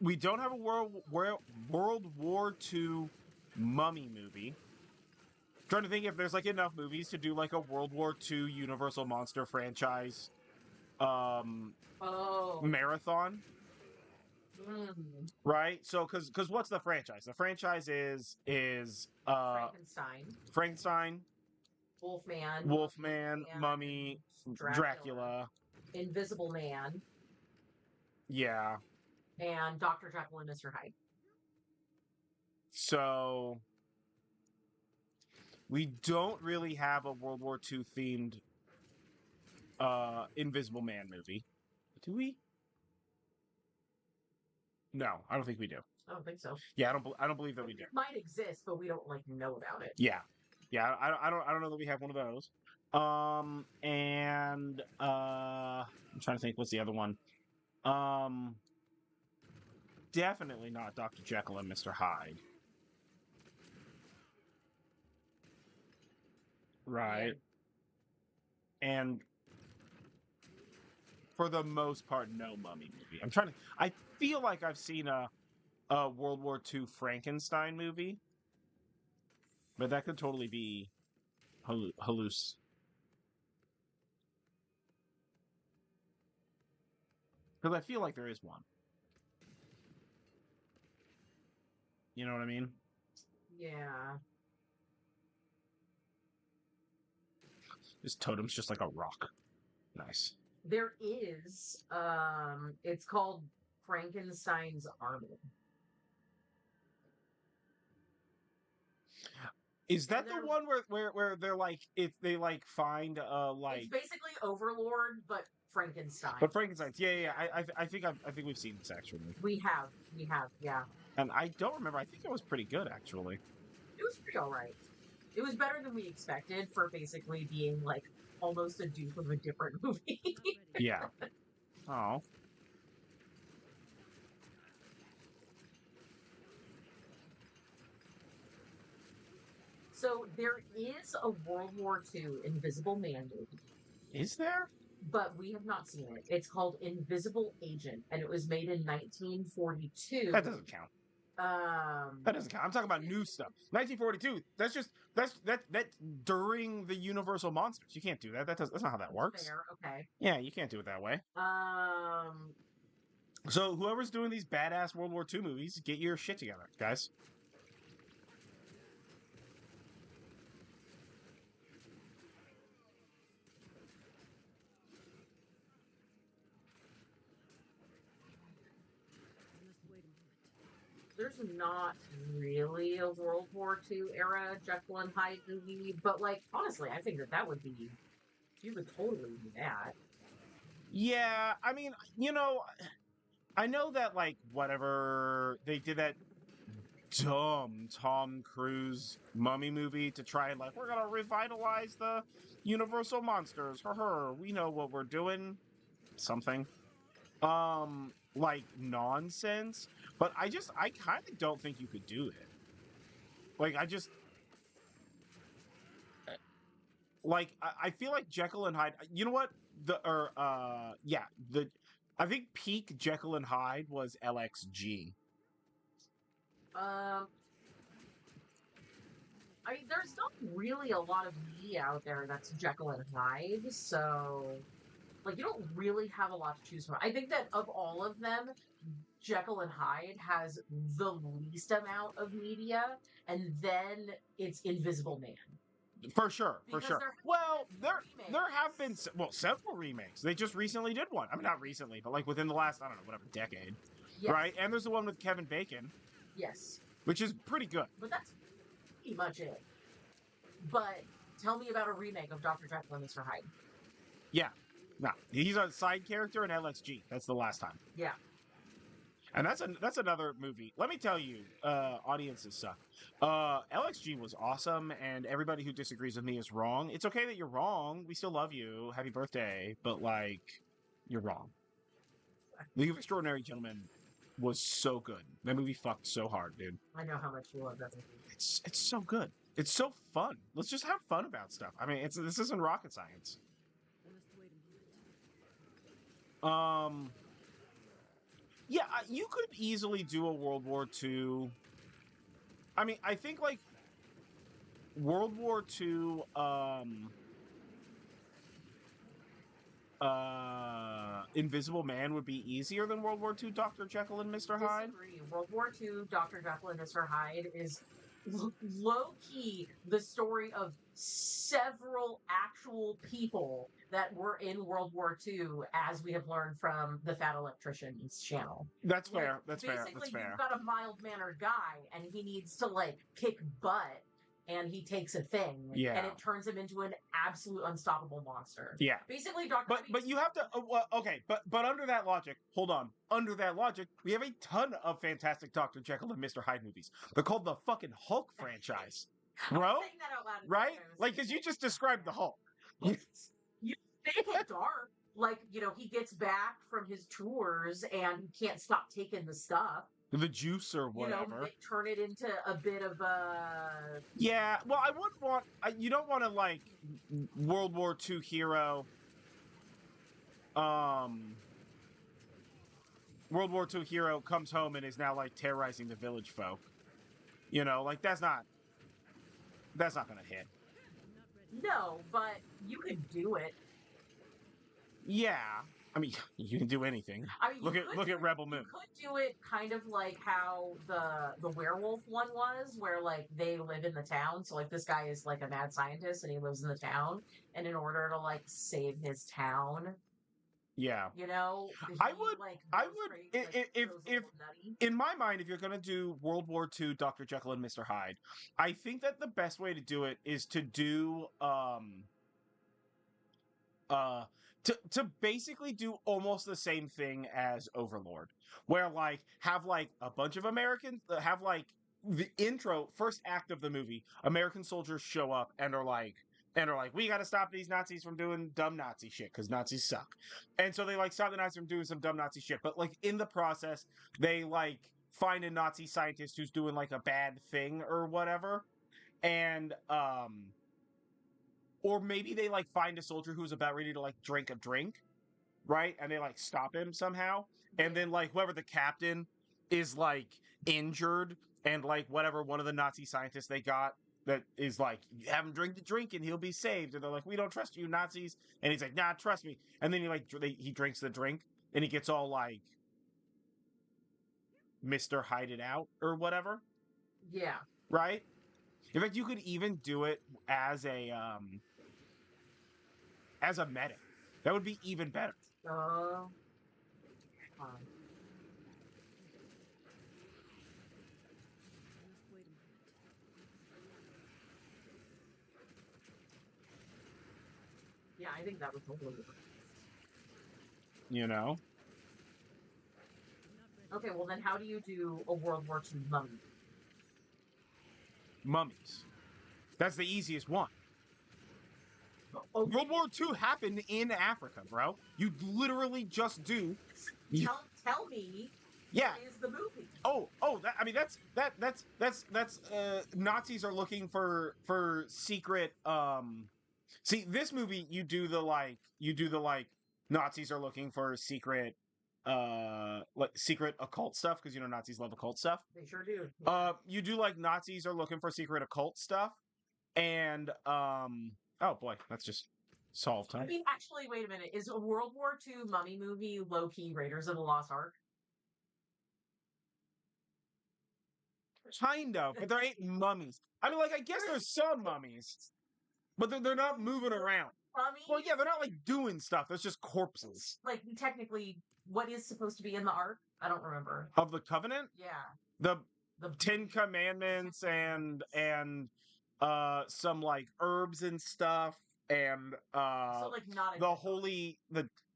we don't have a World War II mummy movie. I'm trying to think if there's like enough movies to do like a World War II Universal Monster franchise marathon. Right? So cuz what's the franchise? The franchise is Frankenstein, Wolfman, Mummy, Dracula, Invisible Man. Yeah. And Dr. Jekyll and Mr. Hyde. So we don't really have a World War II themed Invisible Man movie. Do we? No, I don't think we do. I don't think so. Yeah, I don't believe that we do. It might exist, but we don't like know about it. Yeah. I don't know that we have one of those. And I'm trying to think, what's the other one? Definitely not Dr. Jekyll and Mr. Hyde. Right. Yeah. And for the most part, no mummy movie. I feel like I've seen a World War II Frankenstein movie, but that could totally be halluc. Because I feel like there is one. You know what I mean? Yeah. This totem's just like a rock. Nice. There is, it's called Frankenstein's Army. Is that the one where they're like, if they like find like... It's basically Overlord, but Frankenstein. But Frankenstein's, yeah. I think we've seen this actually, We have, yeah. and I don't remember. I think it was pretty good actually. It was pretty alright. It was better than we expected for basically being like almost a dupe of a different movie. Yeah. Oh. So there is a World War II Invisible Man movie. Is there? But we have not seen it. It's called Invisible Agent, and it was made in 1942. That doesn't count. That doesn't count. I'm talking about new stuff. 1942. That's during the Universal Monsters. You can't do that. That's not how that works. Fair, okay. Yeah, you can't do it that way. So whoever's doing these badass World War II movies, get your shit together, guys. There's not really a World War II era Jekyll and Hyde movie, but like honestly, I think that would be, you could totally do that. Yeah, I mean, you know, I know that like whatever they did that dumb Tom Cruise mummy movie to try and like we're gonna revitalize the Universal Monsters. We know what we're doing. Something. Like nonsense. But I kind of don't think you could do it. Like, I feel like Jekyll and Hyde. You know what? I think peak Jekyll and Hyde was LXG. I mean, there's not really a lot of media out there that's Jekyll and Hyde, so like you don't really have a lot to choose from. I think that of all of them, Jekyll and Hyde has the least amount of media, and then it's Invisible Man. For sure. Well, there remakes. have been several remakes. They just recently did one. I mean, not recently, but like within the last decade, Yes. right? And there's the one with Kevin Bacon. Yes, which is pretty good. but that's pretty much it. But tell me about a remake of Dr. Jekyll and Mr. Hyde. Yeah, no, he's a side character in LXG. That's the last time. Yeah. And that's another movie. Let me tell you, audiences suck. LXG was awesome, and everybody who disagrees with me is wrong. It's okay that you're wrong. We still love you. Happy birthday. But, like, you're wrong. League of Extraordinary Gentlemen was so good. That movie fucked so hard, dude. I know how much you love that movie. It's so good. It's so fun. Let's just have fun about stuff. I mean, this isn't rocket science. Yeah, you could easily do a World War II. I mean, I think, like, World War II, Invisible Man would be easier than World War II Dr. Jekyll and Mr. Hyde? Disagree. World War II Dr. Jekyll and Mr. Hyde is low-key the story of several actual people that were in World War II, as we have learned from the Fat Electrician's channel. That's fair. That's fair. Basically, you've got a mild-mannered guy, and he needs to, like, kick butt, and he takes a thing, Yeah. and it turns him into an absolute unstoppable monster. Yeah. Basically, Dr. But you have to okay, but under that logic, hold on. Under that logic, we have a ton of fantastic Dr. Jekyll and Mr. Hyde movies. They're called the fucking Hulk franchise. Bro? I'm saying that out loud. Right? Like, cuz you just described the Hulk. You make it dark. Like, you know, he gets back from his tours and he can't stop taking the stuff. The juice or whatever. You know, they turn it into a bit of a... Yeah, well, I wouldn't want... you don't want to, like, World War II hero... World War II hero comes home and is now, like, terrorizing the village folk. You know, like, that's not gonna hit. No, but you could do it. Yeah. I mean, you can do anything. I mean, look at Rebel Moon. You could do it kind of like how the werewolf one was, where like they live in the town. So like this guy is like a mad scientist and he lives in the town, and in order to like save his town, yeah, you know, I would if in my mind, if you're gonna do World War II Dr. Jekyll and Mr. Hyde, I think that the best way to do it is to do to basically do almost the same thing as Overlord, where like have like a bunch of Americans have like the intro first act of the movie, American soldiers show up and are like, we got to stop these Nazis from doing dumb Nazi shit because Nazis suck, and so they like stop the Nazis from doing some dumb Nazi shit, but like in the process they like find a Nazi scientist who's doing like a bad thing or whatever, and or maybe they like find a soldier who's about ready to like drink a drink, right? And they like stop him somehow. And then like whoever the captain is like injured and like whatever one of the Nazi scientists they got that is like, you have him drink the drink and he'll be saved. And they're like, we don't trust you Nazis. And he's like, nah, trust me. And then he drinks the drink and he gets all like Mr. Hide It Out or whatever. Yeah. Right? In fact, you could even do it as a medic. That would be even better. Uh, Just wait a moment. yeah, I think that would totally work. You know? I'm not ready. Okay, well then how do you do a World War II mummy? Mummies. That's the easiest one. Okay. World War II happened in Africa, bro. You literally just do. Tell me Yeah. what is the movie? I mean that's Nazis are looking for secret. See, this movie you do the like Nazis are looking for secret like secret occult stuff because you know Nazis love occult stuff. They sure do. You do like Nazis are looking for secret occult stuff, and oh boy, that's just solved, huh? I mean, actually, wait a minute. Is a World War II mummy movie low-key Raiders of the Lost Ark? Kind of, but there ain't mummies. I mean, like, I guess there's some mummies, but they're not moving around. Mummy? Well, yeah, they're not like doing stuff. There's just corpses Like, technically, what is supposed to be in the Ark? I don't remember. of the Covenant, Yeah. the The 10 Commandments, and some like herbs and stuff, and So, like, not a the dead holy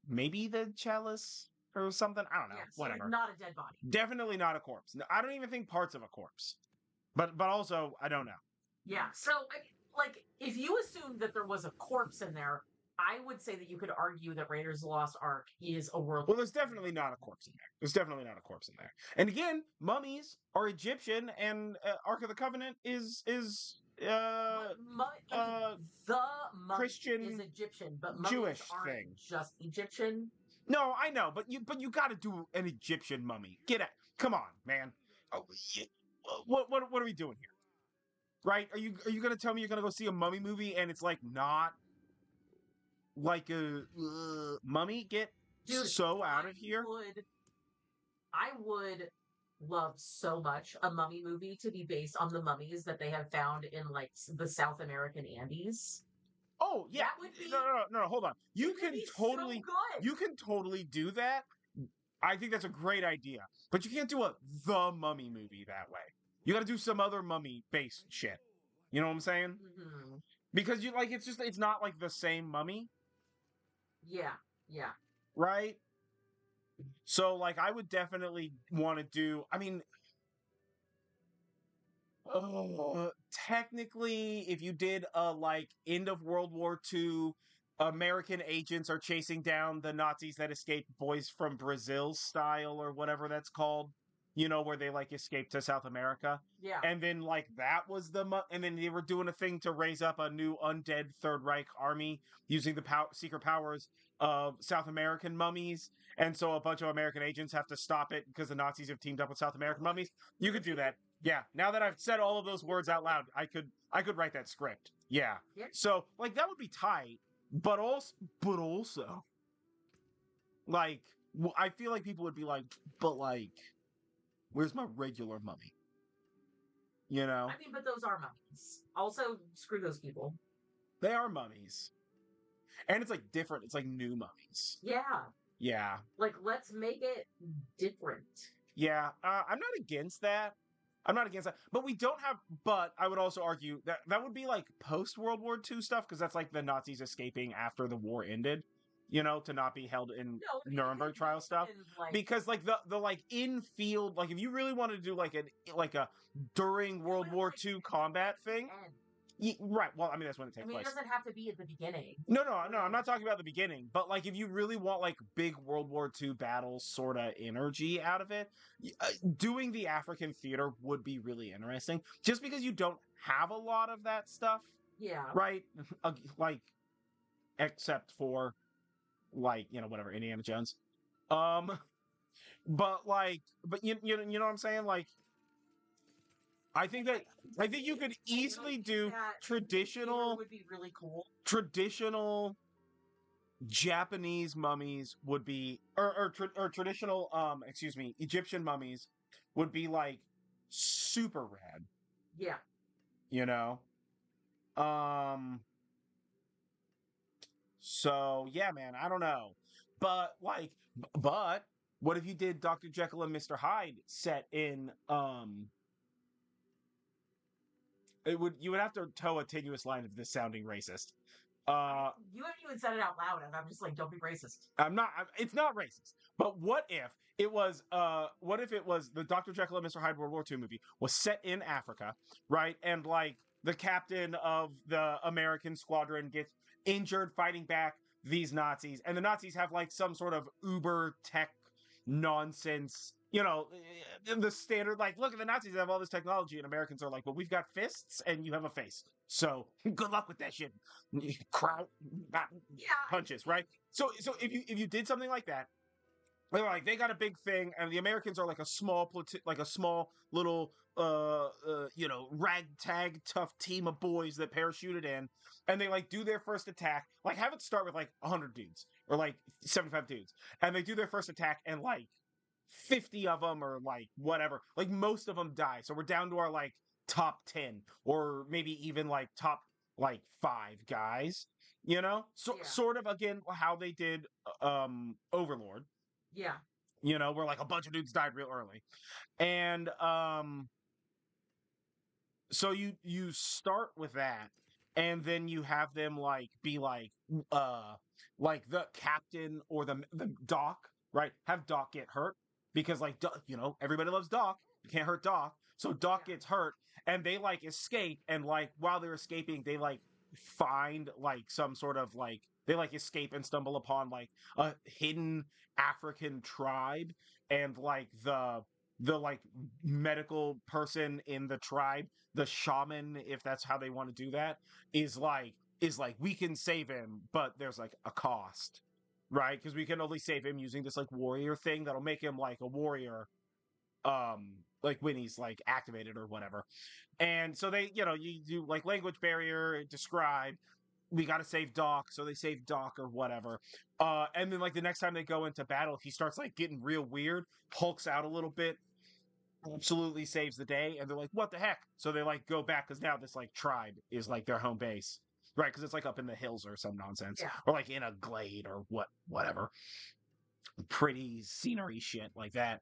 maybe the chalice or something. I don't know. body. Yeah, so like, Whatever. not a dead body. Definitely not a corpse. No, I don't even think parts of a corpse. But also, I don't know. Yeah, so, like, if you assumed that there was a corpse in there, I would say that you could argue that Raiders of the Lost Ark is a World Well, there's definitely not a corpse in there. There's definitely not a corpse in there. And again, mummies are Egyptian, and Ark of the Covenant is the mummy Christian is Egyptian, but mummies Jewish aren't thing. just Egyptian. No, I know, but you got to do an Egyptian mummy. Get it? Come on, man. Oh, what are we doing here? Right? Are you gonna tell me you're gonna go see a mummy movie and it's like not like a mummy? Get Dude, so out of here. I would love so much a mummy movie to be based on the mummies that they have found in like the South American Andes. Oh yeah, That would be- no, hold on. You It would can be totally, so good. you can totally do that. I think that's a great idea, but you can't do the Mummy movie that way. You got to do some other mummy based shit. You know what I'm saying? Mm-hmm. Because you like it's not like the same mummy, Yeah, yeah. right? So like I would definitely want to do. I mean, technically, if you did a like end of World War II, American agents are chasing down the Nazis that escaped Boys from Brazil style or whatever that's called, you know, where they like escaped to South America. Yeah. And then like that was and then they were doing a thing to raise up a new undead Third Reich army using the secret powers of South American mummies. And so a bunch of American agents have to stop it because the Nazis have teamed up with South American mummies. You could do that. Yeah, now that I've said all of those words out loud, I could write that script. Yeah. Yeah. So like that would be tight, but also, like I feel like people would be like, but like, where's my regular mummy? You know, I mean, but those are mummies. Also, screw those people. they are mummies, and it's like different. It's like new mummies. Yeah. Yeah. Like, let's make it different. Yeah. I'm not against that. I'm not against that, but we don't have. But I would also argue that that would be like post World War II stuff because that's like the Nazis escaping after the war ended. you know, to not be held in No, it'd be Nuremberg trial stuff. and, like, Because like the like in field, like if you really wanted to do like a during World it, War like, II combat at the thing, end. right? Well, I mean that's when it I takes mean, it place. doesn't have to be at the beginning. No, I'm not talking about the beginning, but like if you really want like big World War II battles sort of energy out of it, doing the African theater would be really interesting. Just because you don't have a lot of that stuff, Yeah. right? Like, except for like you know whatever Indiana Jones, but like, but you know what I'm saying? Like, I think you could easily do that traditional would be really cool. traditional Japanese mummies would be, or traditional, excuse me, Egyptian mummies would be like super rad, Yeah. you know? Um, so yeah, man, I don't know. But like, but what if you did Dr. Jekyll and Mr. Hyde set in, you would have to toe a tenuous line of this sounding racist. You haven't even said it out loud, and I'm just like, don't be racist. It's not racist. But what if it was the Dr. Jekyll and Mr. Hyde World War II movie was set in Africa, right? And like the captain of the American squadron gets injured fighting back these Nazis, and the Nazis have like some sort of uber tech nonsense, you know, the standard like, look at the Nazis have all this technology, and Americans are like, well, we've got fists and you have a face, so good luck with that shit. Crowd punches, right? So if you did something like that, they're like they got a big thing, and the Americans are like a small like a small little you know ragtag tough team of boys that parachuted in, and they like do their first attack. Like have it start with like 100 dudes or like 75 dudes, and they do their first attack, and like 50 of them or like whatever, like most of them die. So we're down to our like top 10 or maybe even like top like 5 guys, you know? So Yeah. sort of again how they did Overlord, Yeah. you know, where like a bunch of dudes died real early. And so you start with that, and then you have them like be like the captain or the Doc, right? Have Doc get hurt because like you know everybody loves Doc. You can't hurt Doc, so Doc gets hurt, and they like escape, and like while they're escaping, they like find like some sort of like they like escape and stumble upon like a hidden African tribe, and like the like medical person in the tribe, the shaman, if that's how they want to do that, is like we can save him, but there's like a cost, right? Because we can only save him using this like warrior thing that'll make him like a warrior, like when he's like activated or whatever. And so they, you know, you do like language barrier, describe. We got to save Doc, so they save Doc or whatever. And then like the next time they go into battle, he starts like getting real weird, hulks out a little bit, absolutely saves the day, and they're like, what the heck? So they like go back because now this like tribe is like their home base, right? Because it's like up in the hills or some nonsense, Yeah. or like in a glade or whatever, pretty scenery shit like that.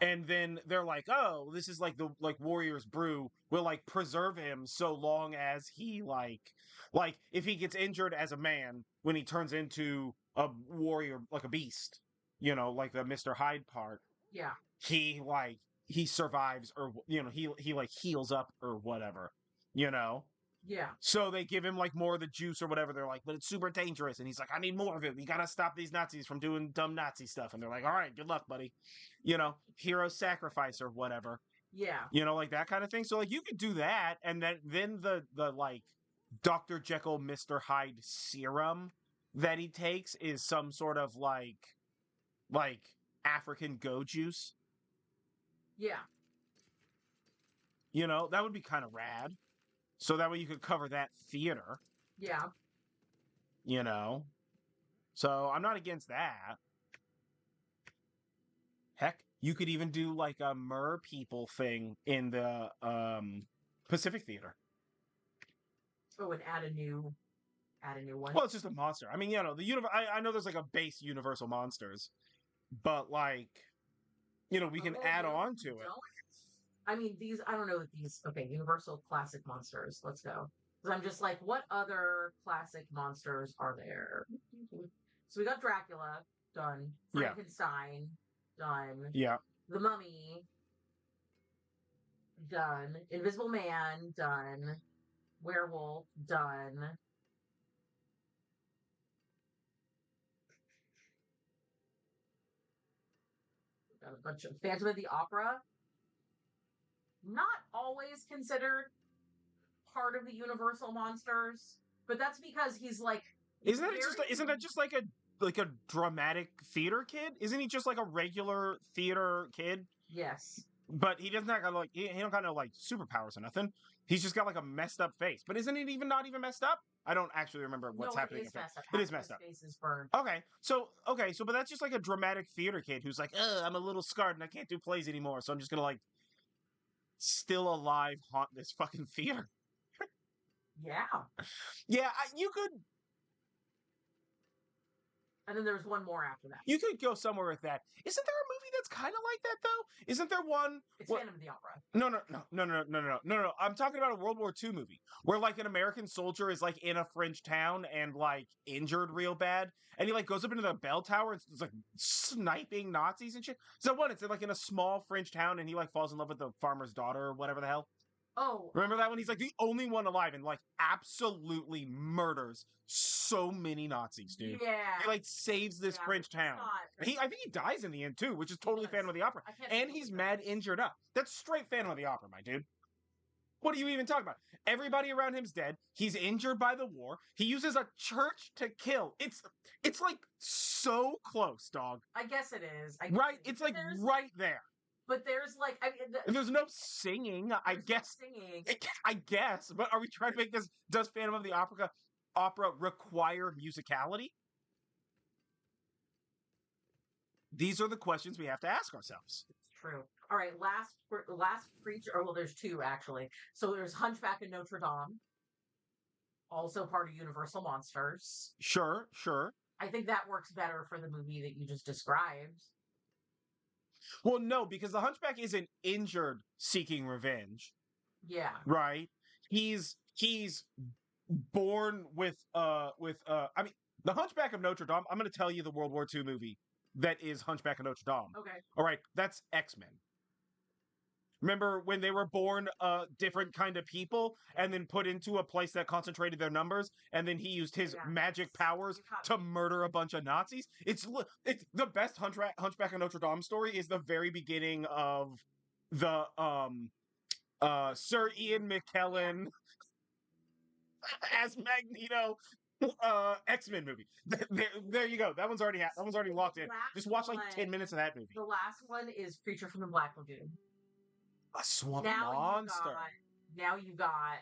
And then they're like, oh, this is like the like warrior's brew, we'll like preserve him so long as he like if he gets injured as a man when he turns into a warrior like a beast, you know, like the Mr. Hyde part, Yeah. he like he survives, or you know he like heals up or whatever, you know. Yeah. So they give him like more of the juice or whatever. They're like, but it's super dangerous, and he's like, I need more of it. We gotta stop these Nazis from doing dumb Nazi stuff. And they're like, all right, good luck, buddy. You know, hero sacrifice or whatever. Yeah. You know, like that kind of thing. So like you could do that, and then the like Dr. Jekyll Mr. Hyde serum that he takes is some sort of like African go juice. Yeah. You know, that would be kind of rad. So that way you could cover that theater, Yeah. you know? So I'm not against that. Heck, you could even do like a mer people thing in the Pacific Theater. Oh, and add a new one. Well, it's just a monster. I mean, you know, I know there's like a base Universal Monsters, but like, you know, we can add on to it. I mean, I don't know that okay, Universal Classic Monsters, let's go. Because I'm just like, what other classic monsters are there? So we got Dracula, done. Yeah. Frankenstein, done. Yeah. The Mummy, done. Invisible Man, done. Werewolf, done. Got a bunch of Phantom of the Opera. Not always considered part of the Universal monsters, but that's because he's like Isn't that just like a dramatic theater kid? Isn't he just like a regular theater kid? Yes. But he doesn't got like he don't got no like superpowers or nothing. He's just got like a messed up face. But isn't it even not even messed up? I don't actually remember what's happening. It is messed up. It is messed up. His face is burned. Okay, so but that's just like a dramatic theater kid who's like, I'm a little scarred and I can't do plays anymore, so I'm just gonna like still alive haunt this fucking theater. Yeah. Yeah, you could. And then there's one more after that. You could go somewhere with that. Isn't there a movie that's kind of like that though? Isn't there one? It's Phantom of the Opera. No. I'm talking about a World War II movie where like an American soldier is like in a French town and like injured real bad, and he like goes up into the bell tower and is like sniping Nazis and shit. So what? It's like in a small French town, and he like falls in love with the farmer's daughter or whatever the hell. Oh, remember that one? He's like the only one alive and like absolutely murders so many Nazis, dude. Yeah. He like saves this French town. I think he dies in the end too, which is totally Phantom of the Opera. And he's mad injured up. That's straight Phantom of the Opera, my dude. What are you even talking about? Everybody around him's dead. He's injured by the war. He uses a church to kill. It's like so close, dog. I guess it is. Right? It's like right there. But there's like, I mean, there's no singing. I guess. No singing. I guess. But are we trying to make this? Does Phantom of the Opera require musicality? These are the questions we have to ask ourselves. It's true. All right, last creature. Well, there's two actually. So there's Hunchback of Notre Dame, also part of Universal Monsters. Sure. I think that works better for the movie that you just described. Well, no, because the Hunchback isn't injured seeking revenge. Yeah. Right? He's born with I mean, the Hunchback of Notre Dame, I'm going to tell you the World War II movie that is Hunchback of Notre Dame. Okay. All right, that's X-Men. Remember when they were born different kind of people and then put into a place that concentrated their numbers, and then he used his magic powers to murder a bunch of Nazis? It's the best Hunchback of Notre Dame story is the very beginning of the Sir Ian McKellen as Magneto X-Men movie. There you go. That one's already locked in. Just watch like 10 minutes of that movie. The last one is Creature from the Black Lagoon. A swamp monster. Now you got.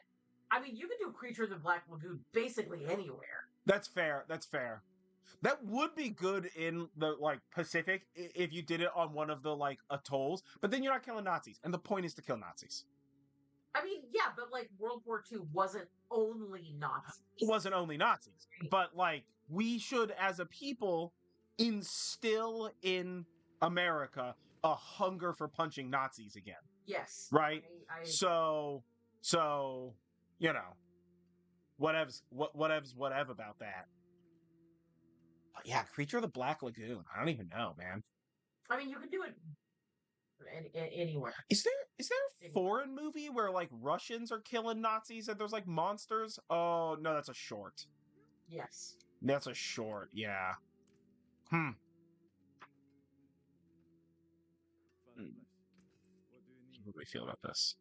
I mean, you can do Creature of the Black Lagoon basically anywhere. That's fair. That would be good in the like Pacific if you did it on one of the like atolls, but then you're not killing Nazis, and the point is to kill Nazis. I mean, yeah, but like World War II wasn't only Nazis. It wasn't only Nazis, but like we should, as a people, instill in America a hunger for punching Nazis again. Yes. Right? So, you know, whatevs about that. But yeah, Creature of the Black Lagoon. I don't even know, man. I mean, you can do it anywhere. Is there a foreign movie where like Russians are killing Nazis and there's like monsters? Oh, no, that's a short. Yes. That's a short, yeah. What do we feel about this?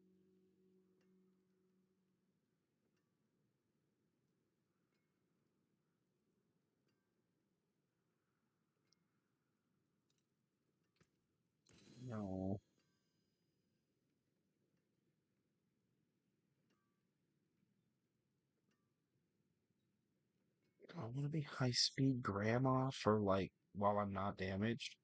No. I want to be high-speed grandma for like while I'm not damaged.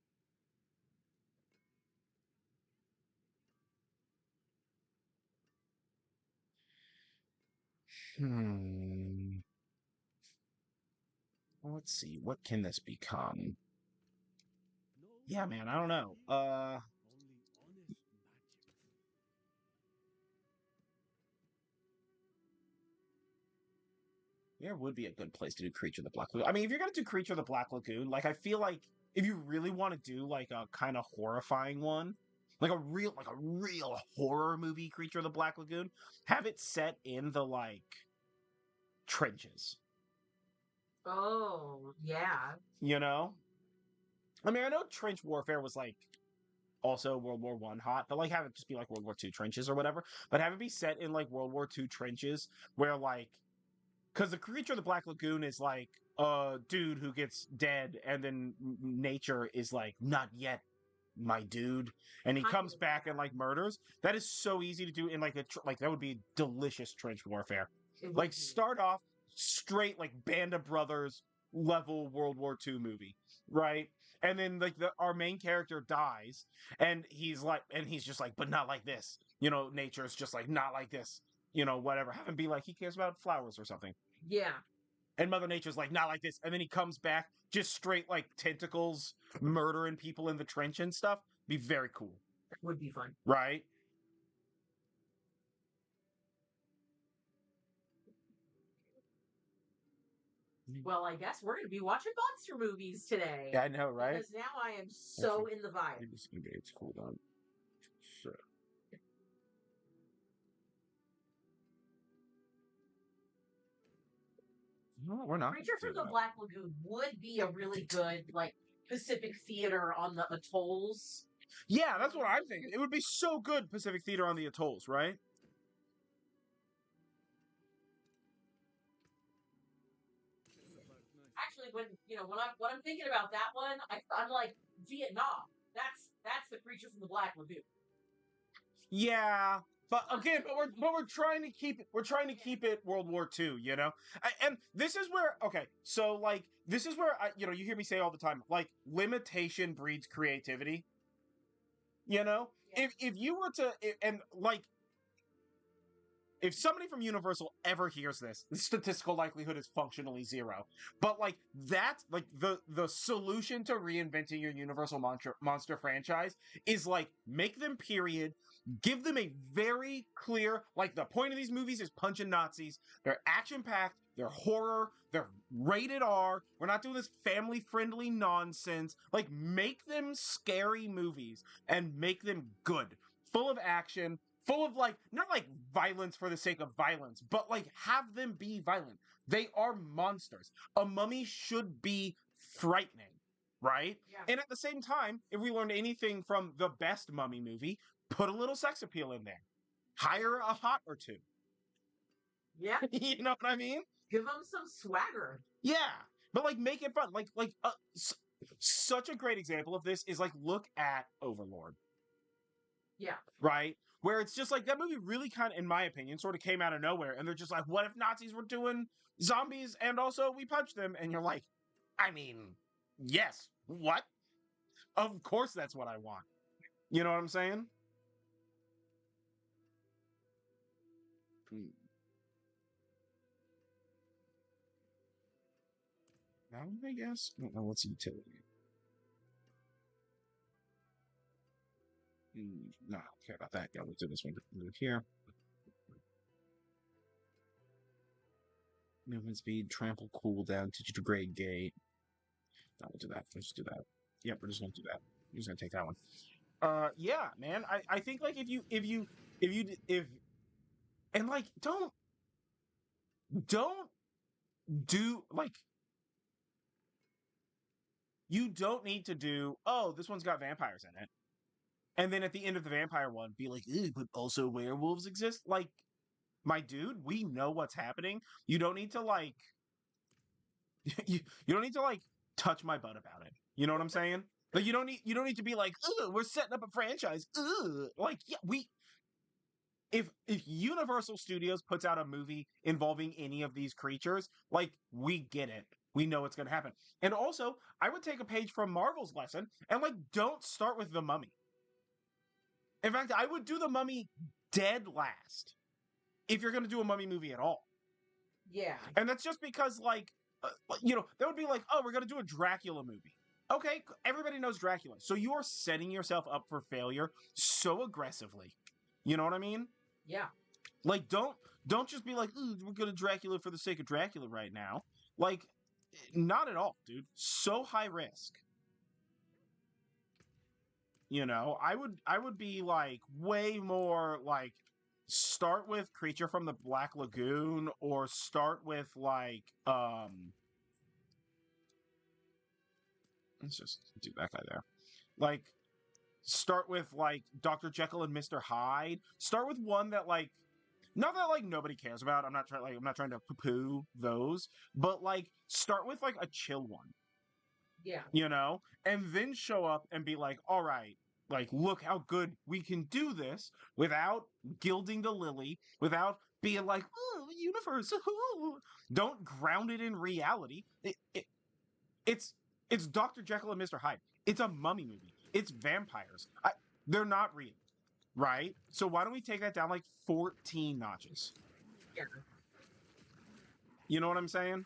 Let's see. What can this become? Yeah, man, I don't know. Where would be a good place to do Creature of the Black Lagoon? I mean, if you're gonna do Creature of the Black Lagoon, like I feel like if you really want to do like a kind of horrifying one, like a real horror movie, Creature of the Black Lagoon, have it set in the like trenches. Oh, yeah. You know? I mean, I know trench warfare was like also World War One hot, but like have it just be like World War II trenches or whatever. But have it be set in like World War II trenches where like because the Creature of the Black Lagoon is like a dude who gets dead, and then nature is like, not yet, my dude, and he Kind comes of, back yeah. and like murders. That is so easy to do in like like that would be delicious trench warfare. It would Like be. start off straight like Band of Brothers level World War II movie, right? And then like our main character dies, and he's just like, but not like this. You know, nature is just like not like this. You know, whatever. Have him be like he cares about flowers or something. Yeah. And Mother Nature's like, not like this. And then he comes back just straight like tentacles murdering people in the trench and stuff. Be very cool. That would be fun. Right? Well, I guess we're going to be watching monster movies today. Yeah, I know, right? Because now I am so in the vibe. It's cool on. Sure. No, we're not. Creature from the Black Lagoon would be a really good, like, Pacific Theater on the atolls. Yeah, that's what I'm thinking. It would be so good Pacific Theater on the atolls, right? Actually, when I'm thinking about that one, I'm like Vietnam. That's the Creature from the Black Lagoon. Yeah, but again, we're trying to keep it World War II, you know. And this is where so like this is where you hear me say all the time, like limitation breeds creativity. You know, Yeah. if you were to and like if somebody from Universal ever hears this, the statistical likelihood is functionally zero. But like that's like the solution to reinventing your Universal monster franchise is like make them period, give them a very clear like the point of these movies is punching Nazis. They're action packed. They're horror. They're rated R. We're not doing this family friendly nonsense. Like make them scary movies and make them good, full of action, full of like not like violence for the sake of violence, but like have them be violent. They are monsters. A mummy should be frightening, right? Yeah. And at the same time, if we learned anything from the best mummy movie, put a little sex appeal in there. Hire a hot or two. Yeah. You know what I mean? Give them some swagger. Yeah, but like make it fun. Such a great example of this is like look at Overlord. Yeah. Right? Where it's just like that movie really kind of, in my opinion, sort of came out of nowhere. And they're just like, what if Nazis were doing zombies and also we punch them? And you're like, I mean, yes. What? Of course that's what I want. You know what I'm saying? Now, I guess. No, what's utility? No, I don't care about that. Yeah, we'll do this one here. Movement speed, trample, cooldown, teach you to grade gate. No, we'll do that. Let's just do that. Yep, we're just gonna do that. We're just gonna take that one. Yeah, man. I think like if and like don't do like you don't need to do, oh, this one's got vampires in it. And then at the end of the vampire one, be like, ew, but also werewolves exist? Like, my dude, we know what's happening. You don't need to like you don't need to like touch my butt about it. You know what I'm saying? Like you don't need to be like, ugh, we're setting up a franchise. Ugh. Like, yeah, if Universal Studios puts out a movie involving any of these creatures, like we get it. We know what's gonna happen. And also, I would take a page from Marvel's lesson and like don't start with the Mummy. In fact, I would do the Mummy dead last if you're gonna do a Mummy movie at all. Yeah. And that's just because like that would be like, oh, we're gonna do a Dracula movie. Okay, everybody knows Dracula. So you are setting yourself up for failure so aggressively. You know what I mean? Yeah. Like, don't just be like, "Ooh, we're gonna Dracula for the sake of Dracula right now." Like, not at all, dude. So high risk. You know, I would be like way more like start with Creature from the Black Lagoon or start with like let's just do that guy there. Like start with like Dr. Jekyll and Mr. Hyde. Start with one that like not that like nobody cares about. I'm not trying to poo-poo those, but like start with like a chill one. Yeah. You know, and then show up and be like, all right, like, look how good we can do this without gilding the lily, without being like, oh, universe. Don't ground it in reality. It's Dr. Jekyll and Mr. Hyde. It's a mummy movie. It's vampires. They're not real, right? So why don't we take that down like 14 notches? Yeah. You know what I'm saying?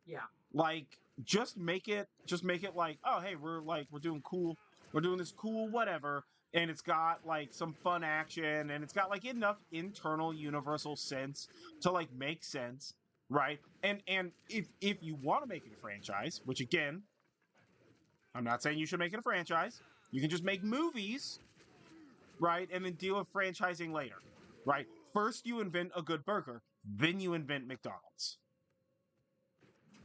Yeah. Like, just make it like, oh hey, we're doing cool, we're doing this cool whatever, and it's got like some fun action, and it's got like enough internal universal sense to like make sense, right? And if you want to make it a franchise, which again, I'm not saying you should make it a franchise, you can just make movies, right? And then deal with franchising later, right? First you invent a good burger, then you invent McDonald's.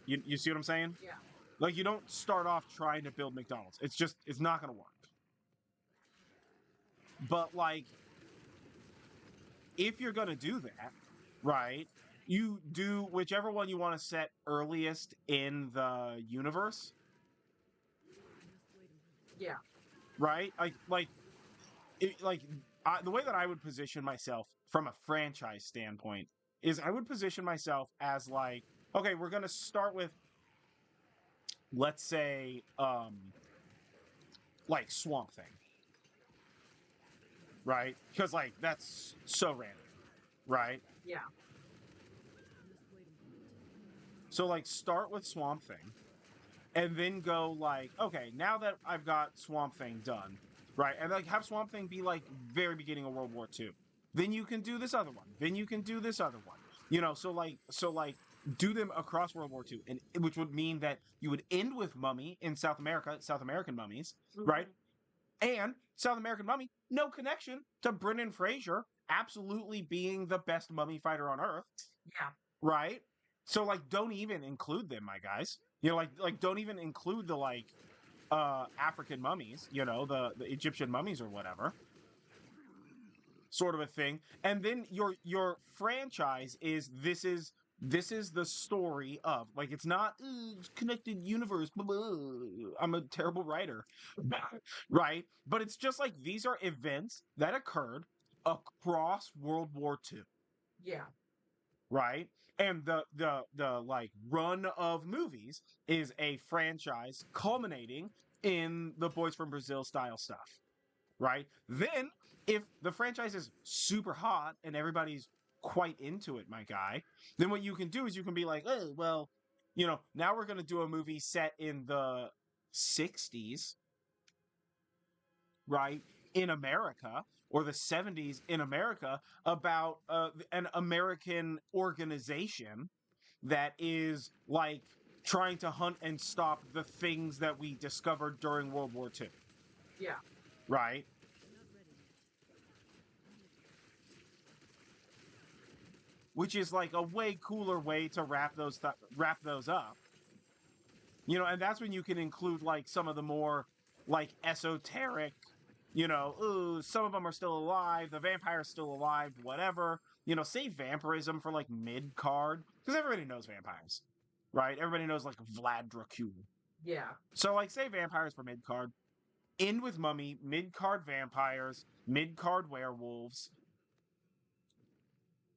You see what I'm saying? Yeah. Like, you don't start off trying to build McDonald's. It's not going to work. But, like, if you're going to do that, right, you do whichever one you want to set earliest in the universe. Yeah. Right? The way that I would position myself from a franchise standpoint is I would position myself as, like, okay, we're going to start with, let's say, like Swamp Thing, right? Because like that's so random, right? Yeah. So like start with Swamp Thing, and then go like, okay, now that I've got Swamp Thing done, right? And like have Swamp Thing be like very beginning of World War II. Then you can do this other one. Then you can do this other one. You know, so like do them across World War II, and which would mean that you would end with Mummy in South America, South American mummies, right? And South American Mummy, no connection to Brendan Fraser absolutely being the best mummy fighter on Earth. Yeah. Right? So like don't even include them, my guys. You know, like don't even include the like African mummies, you know, the Egyptian mummies or whatever. Sort of a thing. And then your franchise is this is the story of, like, it's not connected universe. Blah, blah. I'm a terrible writer, right? But it's just like these are events that occurred across World War II, Yeah. right? And the like run of movies is a franchise culminating in the Boys from Brazil style stuff, right? Then if the franchise is super hot and everybody's quite into it, my guy, then what you can do is you can be like, oh, well, you know, now we're going to do a movie set in the 60s, right, in America, or the 70s in America, about an American organization that is like trying to hunt and stop the things that we discovered during World War II. Yeah. Right? Which is like a way cooler way to wrap those up. You know, and that's when you can include like some of the more like esoteric, you know, ooh, some of them are still alive, the vampire's still alive, whatever. You know, save vampirism for like mid card, because everybody knows vampires, right? Everybody knows like Vlad Dracul. Yeah. So like save vampires for mid card. End with mummy, mid card vampires, mid card werewolves.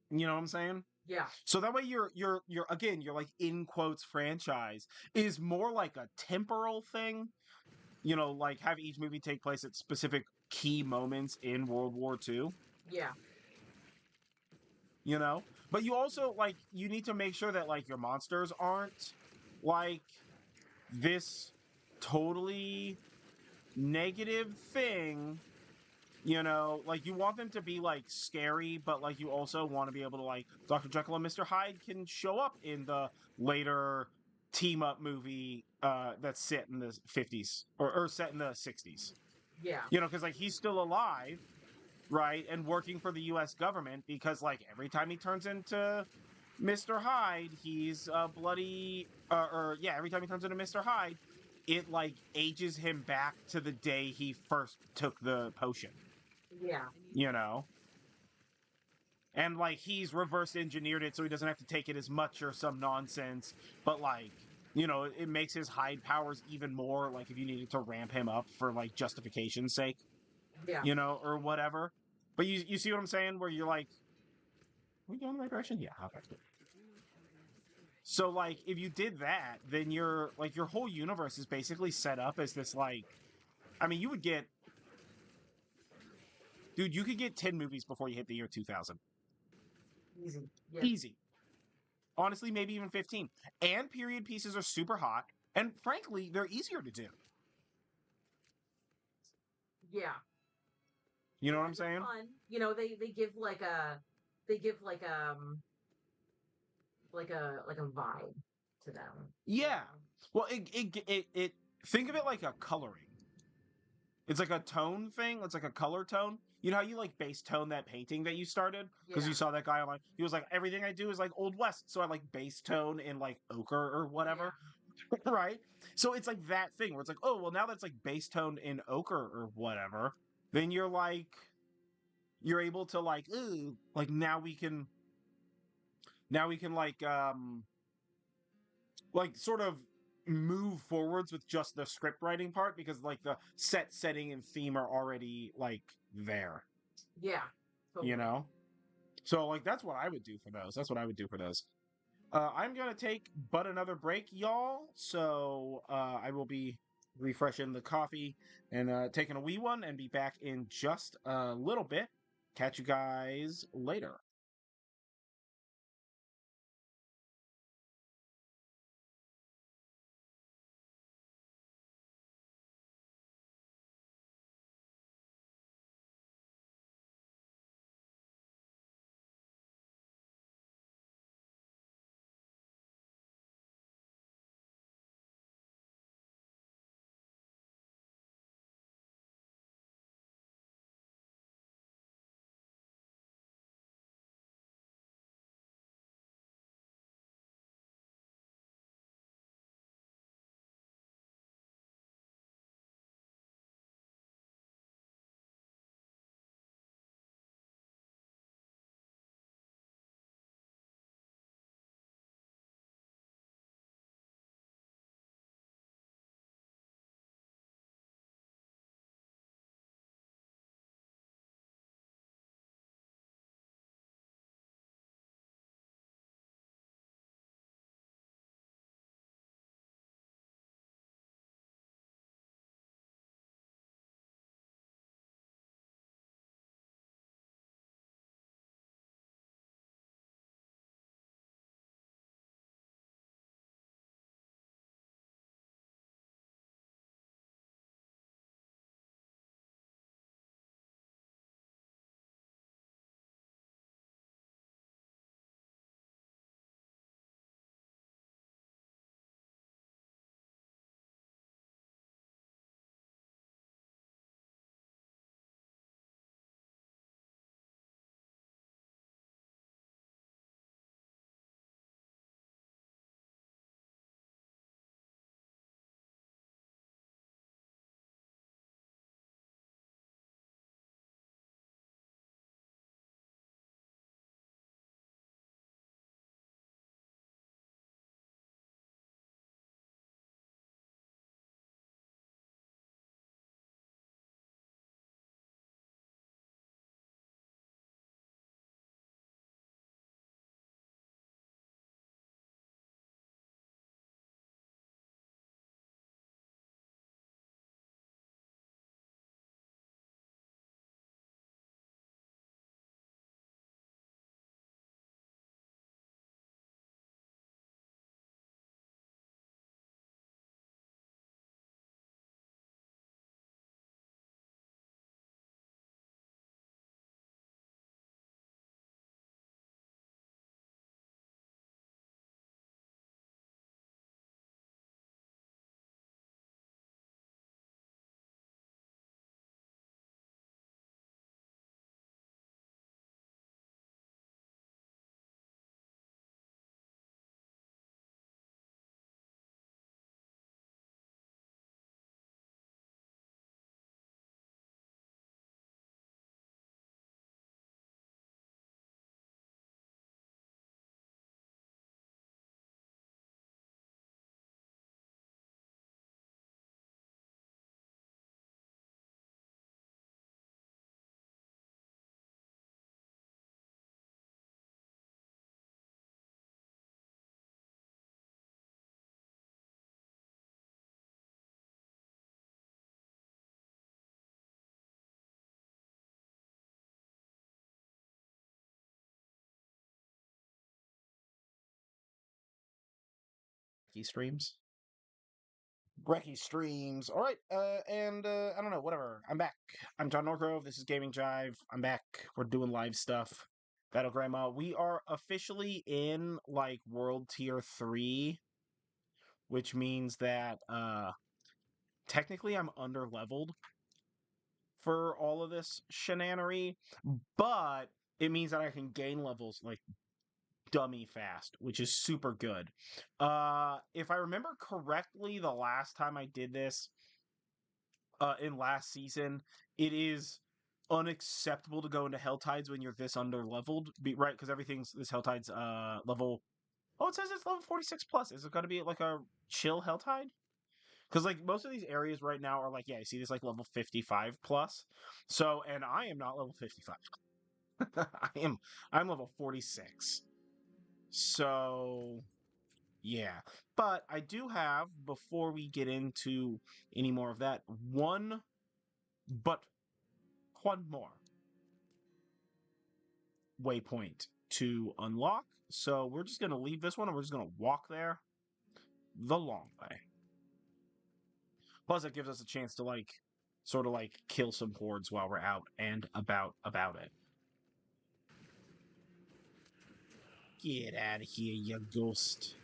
You know what I'm saying? Yeah. So that way you're again, you're like in quotes franchise is more like a temporal thing. You know, like have each movie take place at specific key moments in World War II. Yeah. You know? But you also like you need to make sure that like your monsters aren't like this totally negative thing You know, like you want them to be like scary, but like you also want to be able to like Dr. Jekyll and Mr. Hyde can show up in the later team up movie that's set in the 50s or set in the 60s. Yeah. You know, because like he's still alive, right, and working for the U.S. government because like every time he turns into Mr. Hyde, he's bloody, or yeah, every time he turns into Mr. Hyde, it like ages him back to the day he first took the potion, Yeah. you know? And like he's reverse engineered it so he doesn't have to take it as much or some nonsense, but like, you know, it makes his Hyde powers even more like if you needed to ramp him up for like justification's sake, Yeah. you know, or whatever. But you see what I'm saying? Where you're like, are we going in the right direction? Yeah, okay. So like if you did that, then you're like your whole universe is basically set up as this like I mean you would get dude, you could get 10 movies before you hit the year 2000. Easy. Yeah. Easy. Honestly, maybe even 15. And period pieces are super hot and frankly, they're easier to do. Yeah. You know what I'm They're saying? fun. You know, they give like a like a vibe to them. you Yeah. know? Well, it think of it like a coloring. It's like a tone thing. It's like a color tone. You know how you like base tone that painting that you started because Yeah. you saw that guy online. He was like, everything I do is like Old West, so I like base tone in like ochre or whatever, right? So it's like that thing where it's like, oh well, now that's like base tone in ochre or whatever. Then you're able to like, ooh, like now we can like sort of move forwards with just the script writing part because like the set setting and theme are already like there, Yeah. you Totally. know. So like that's what I would do for those. That's what I would do for those. I'm gonna take but another break, y'all. So I will be refreshing the coffee and taking a wee one and be back in just a little bit. Catch you guys later. Brecky streams. Brecky streams. All right, I don't know, whatever. I'm back. I'm John Norgrove. This is Gaming Jive. I'm back. We're doing live stuff. Battle Grandma. We are officially in like World Tier 3, which means that technically I'm under leveled for all of this shenanery, but it means that I can gain levels like dummy fast, which is super good. If I remember correctly, the last time I did this in last season, it is unacceptable to go into Hell Tides when you're this under leveled, right? Because everything's this Hell Tides level. Oh, it says it's level 46 plus. Is it going to be like a chill Hell Tide? Because like most of these areas right now are like, yeah, you see this like level 55 plus. So, and I am not level 55. I'm level 46. So yeah. But I do have, before we get into any more of that, one more waypoint to unlock. So we're just gonna leave this one and we're just gonna walk there the long way. Plus, it gives us a chance to like sort of like kill some hordes while we're out and about it. Get out of here, you ghost.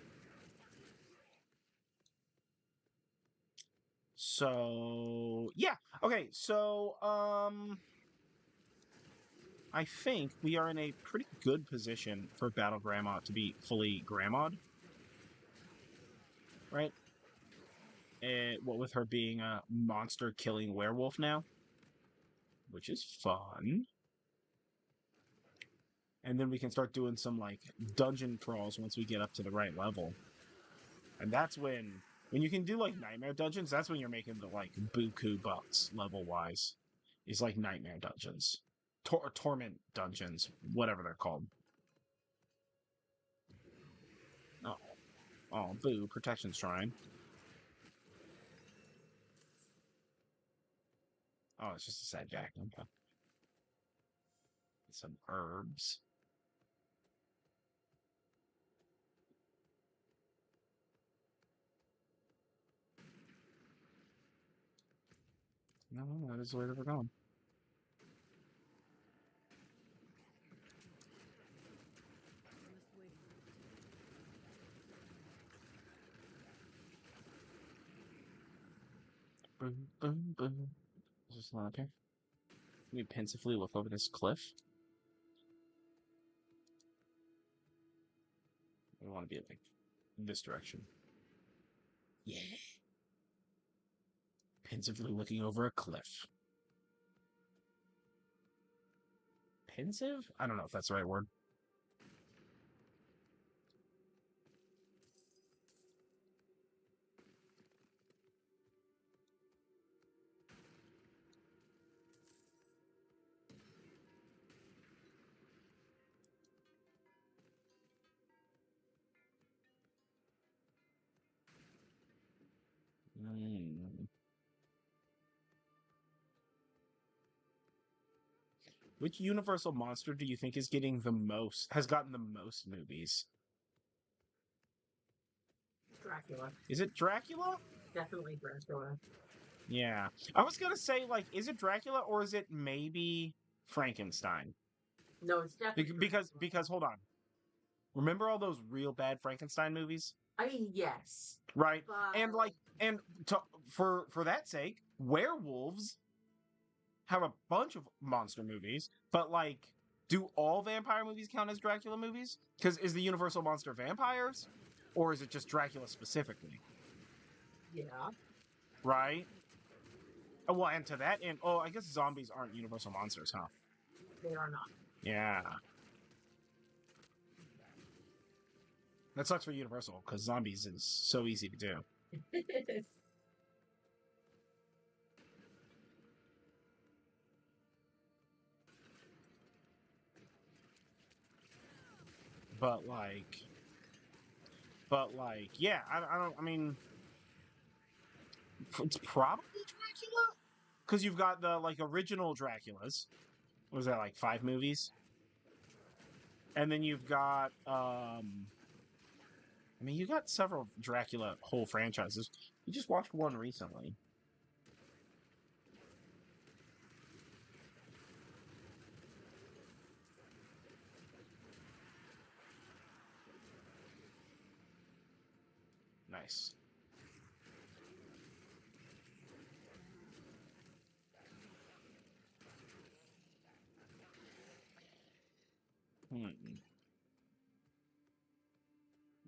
So yeah. Okay, so I think we are in a pretty good position for Battle Grandma to be fully grandma'd. Right? What with her being a monster killing werewolf now, which is fun. And then we can start doing some like dungeon crawls once we get up to the right level. And that's when you can do like nightmare dungeons, that's when you're making the like buku bucks level wise. Is like nightmare dungeons. Torment dungeons, whatever they're called. Oh, boo, protection shrine. Oh, it's just a sad jack. Okay. Some herbs. No, that is the way that we're going. Boom, boom, boom. Is there someone up here? Let me pensively look over this cliff. We want to be like this direction. Yeah. Pensively looking over a cliff. Pensive? I don't know if that's the right word. Which Universal monster do you think is getting the most, has gotten the most movies? Dracula. Is it Dracula? Definitely Dracula. Yeah. I was gonna say, like, is it Dracula or is it maybe Frankenstein? No, it's definitely because hold on. Remember all those real bad Frankenstein movies? I mean, yes. Right? But... And like for that sake, werewolves have a bunch of monster movies, but like, do all vampire movies count as Dracula movies? Because is the universal monster vampires, or is it just Dracula specifically? Yeah. Right. Oh, well, and to that end, I guess zombies aren't universal monsters, huh? They are not. Yeah. That sucks for Universal, because zombies is so easy to do. But yeah, I mean, it's probably Dracula? Because you've got the, like, original Draculas. What was that, like, 5 movies? And then you've got, I mean, you got several Dracula whole franchises. You just watched one recently. Nice.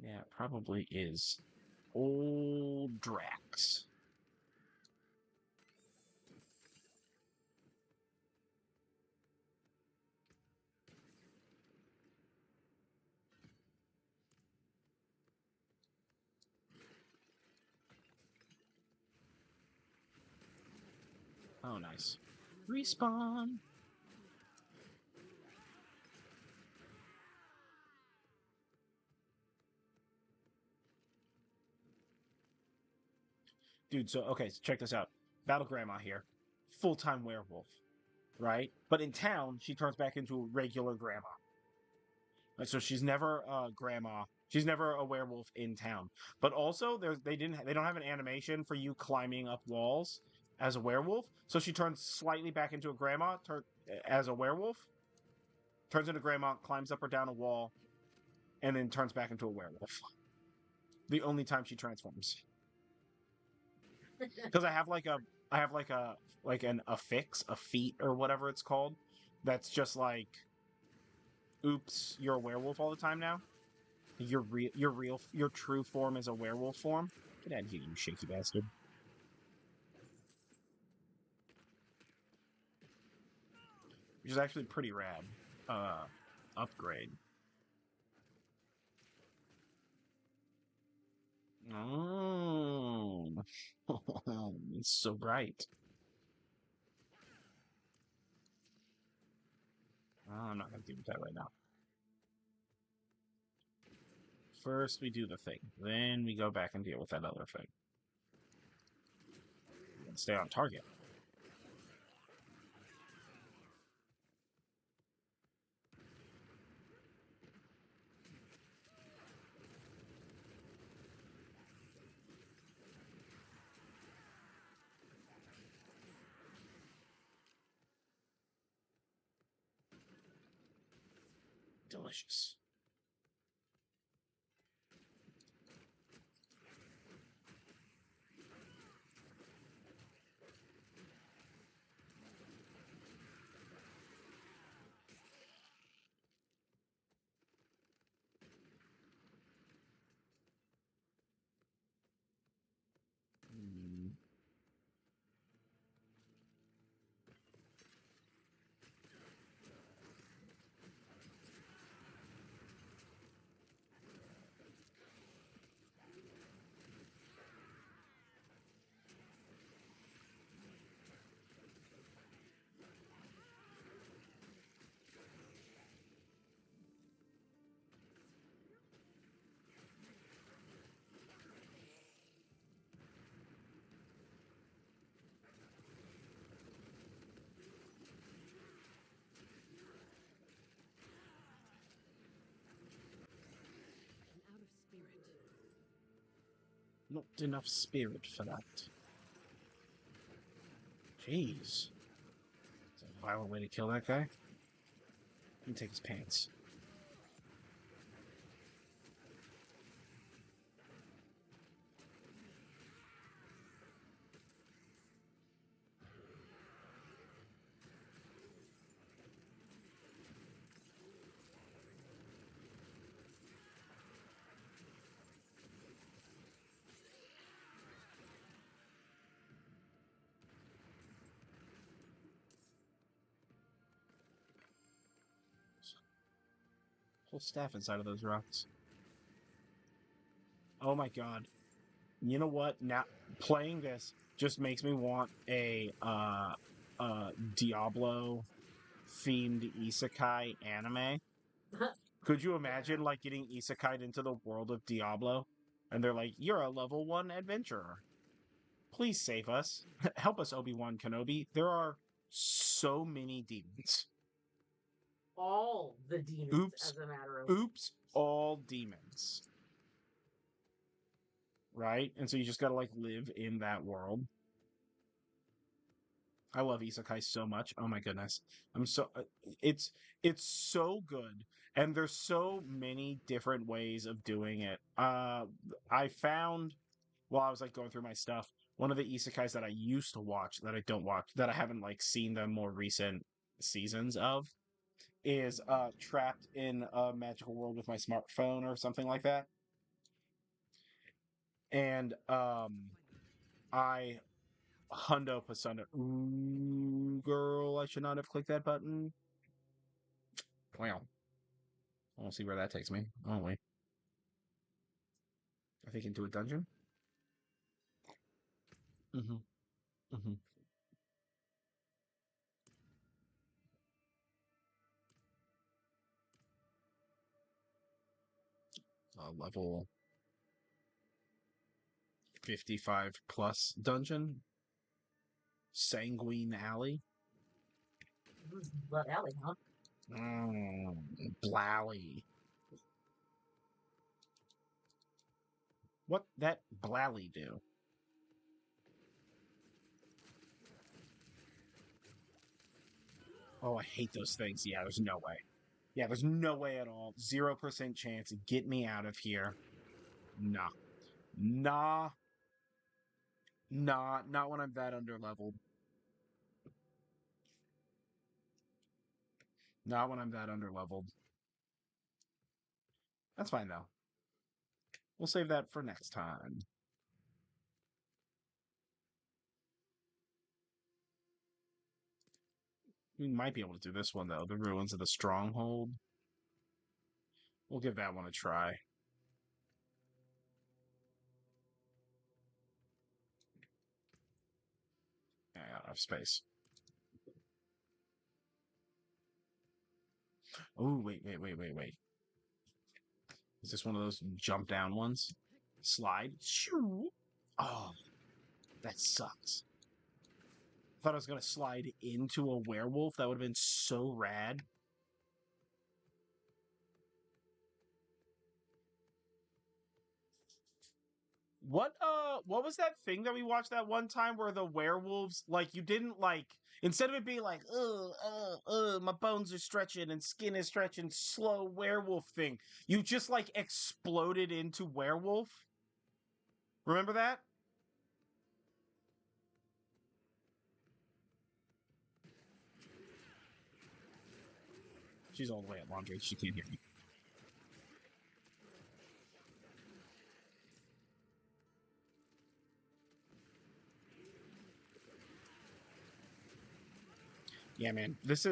Yeah, it probably is. Old Drax. Oh, nice. Respawn. Dude, so, okay, so check this out. Battle Grandma here. Full-time werewolf, right? But in town, she turns back into a regular grandma. So she's never a grandma. She's never a werewolf in town. But also, they don't have an animation for you climbing up walls as a werewolf. So she turns slightly back into a grandma as a werewolf. Turns into grandma, climbs up or down a wall, and then turns back into a werewolf. The only time she transforms. Because I have like a feat or whatever it's called. That's just like, oops, you're a werewolf all the time now. Your true form is a werewolf form. Get out of here, you shaky bastard. Which is actually pretty rad. Upgrade. Oh, it's so bright. Oh, I'm not gonna deal with that right now. First, we do the thing. Then we go back and deal with that other thing. And stay on target. Delicious. I'm out of spirit. Not enough spirit for that. Jeez. That's a violent way to kill that guy. Let me take his pants. Whole staff inside of those rocks. Oh my god. You know what? Now playing this just makes me want a Diablo themed isekai anime. Could you imagine like getting isekai'd into the world of Diablo? And they're like, "You're a level 1 adventurer. Please save us. Help us, Obi-Wan Kenobi. There are so many demons." All the demons, Oops. as a matter of Oops, all demons. right? And so you just gotta like live in that world. I love isekai so much. Oh my goodness. I'm so it's it's so good, and there's so many different ways of doing it. I found while I was like going through my stuff, one of the isekais that I used to watch that I don't watch, that I haven't like seen the more recent seasons of, is Trapped in a Magical World with My Smartphone or something like that. And I Hundo Pasunda. Ooh, girl, I should not have clicked that button. Wow. I want to see where that takes me. Oh, wait. I think into a dungeon? Mm-hmm. Mm-hmm. Level 55 plus dungeon. Sanguine Alley. Blood Alley, huh? Blally. What that Blally do? Oh, I hate those things. Yeah, there's no way. Yeah, there's no way at all. 0% chance. Get me out of here. Nah. Nah. Nah, not when I'm that underleveled. Not when I'm that underleveled. That's fine, though. We'll save that for next time. We might be able to do this one, though. The Ruins of the Stronghold. We'll give that one a try. Yeah, I don't have space. Oh, wait. Is this one of those jump down ones? Slide? Shoo! Oh, that sucks. I thought I was going to slide into a werewolf. That would have been so rad. What was that thing that we watched that one time where the werewolves, like, you didn't, like, instead of it being like, my bones are stretching and skin is stretching, slow werewolf thing, you just, like, exploded into werewolf? Remember that? She's all the way at laundry. She can't hear me. Yeah, man. This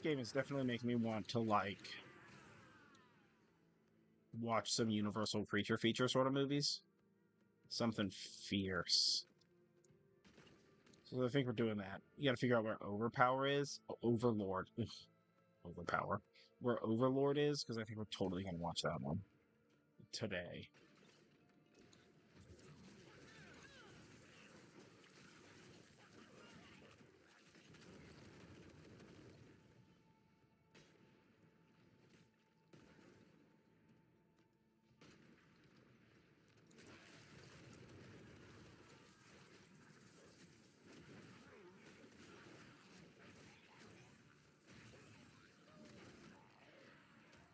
game is definitely making me want to, like, watch some Universal Creature Feature sort of movies. Something fierce. So I think we're doing that. You gotta figure out where Overpower is. Overlord. Ugh. Overpower. Where Overlord is, because I think we're totally gonna watch that one today.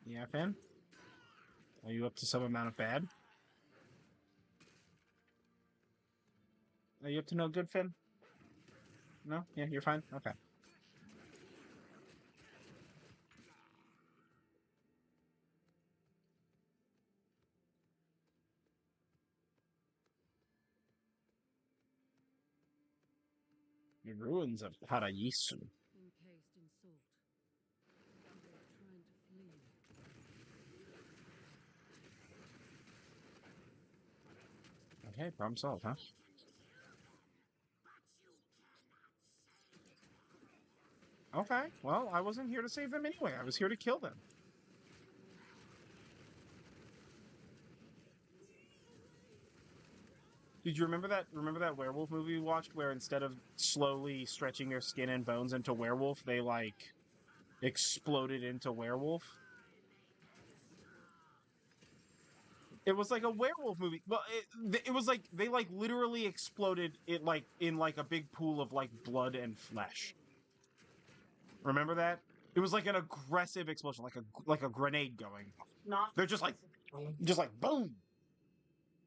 Yeah, fan? Are you up to some amount of bad? Are you up to no good, Finn? No? Yeah, you're fine? Okay. The ruins of Parayisu. Encased in salt. They're trying to flee. Okay, problem solved, huh? Okay, well, I wasn't here to save them anyway. I was here to kill them. Did you remember that werewolf movie we watched where instead of slowly stretching their skin and bones into werewolf, they like exploded into werewolf? It was like a werewolf movie. Well, it was like they like literally exploded it like in like a big pool of like blood and flesh. Remember that? It was like an aggressive explosion, like a grenade going. Not They're just like boom,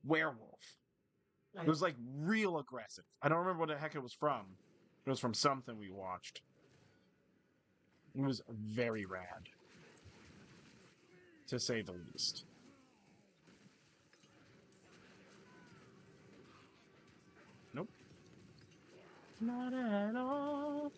werewolf. It was like real aggressive. I don't remember what the heck it was from. It was from something we watched. It was very rad, to say the least. Nope. Not at all.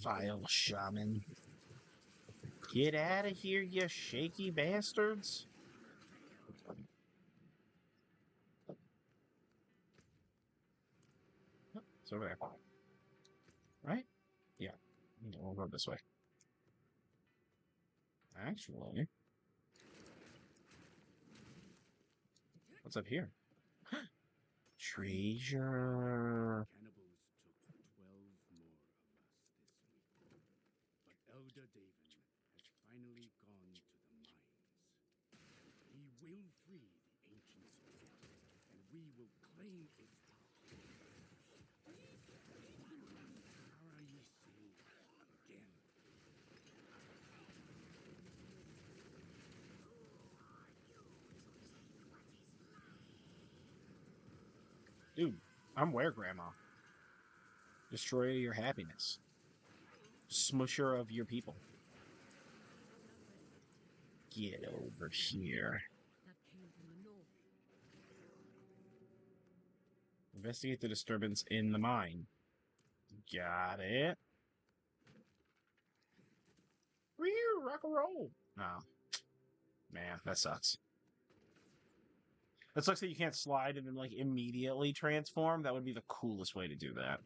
Vile shaman. Get out of here, you shaky bastards. It's over there. Right? Yeah. We'll go this way. Actually. What's up here? Treasure. Cannibals took 12 more of us this week. But Elder Daven has finally gone to the mines. He will free the ancient spirit, and we will claim its power. Are ye seeing again? Dude, I'm where, Grandma? Destroyer your happiness. Smusher of your people. Get over here. That came from the north. Investigate the disturbance in the mine. Got it. Rear rock and roll. No. Man, that sucks. That sucks that you can't slide and then like immediately transform. That would be the coolest way to do that.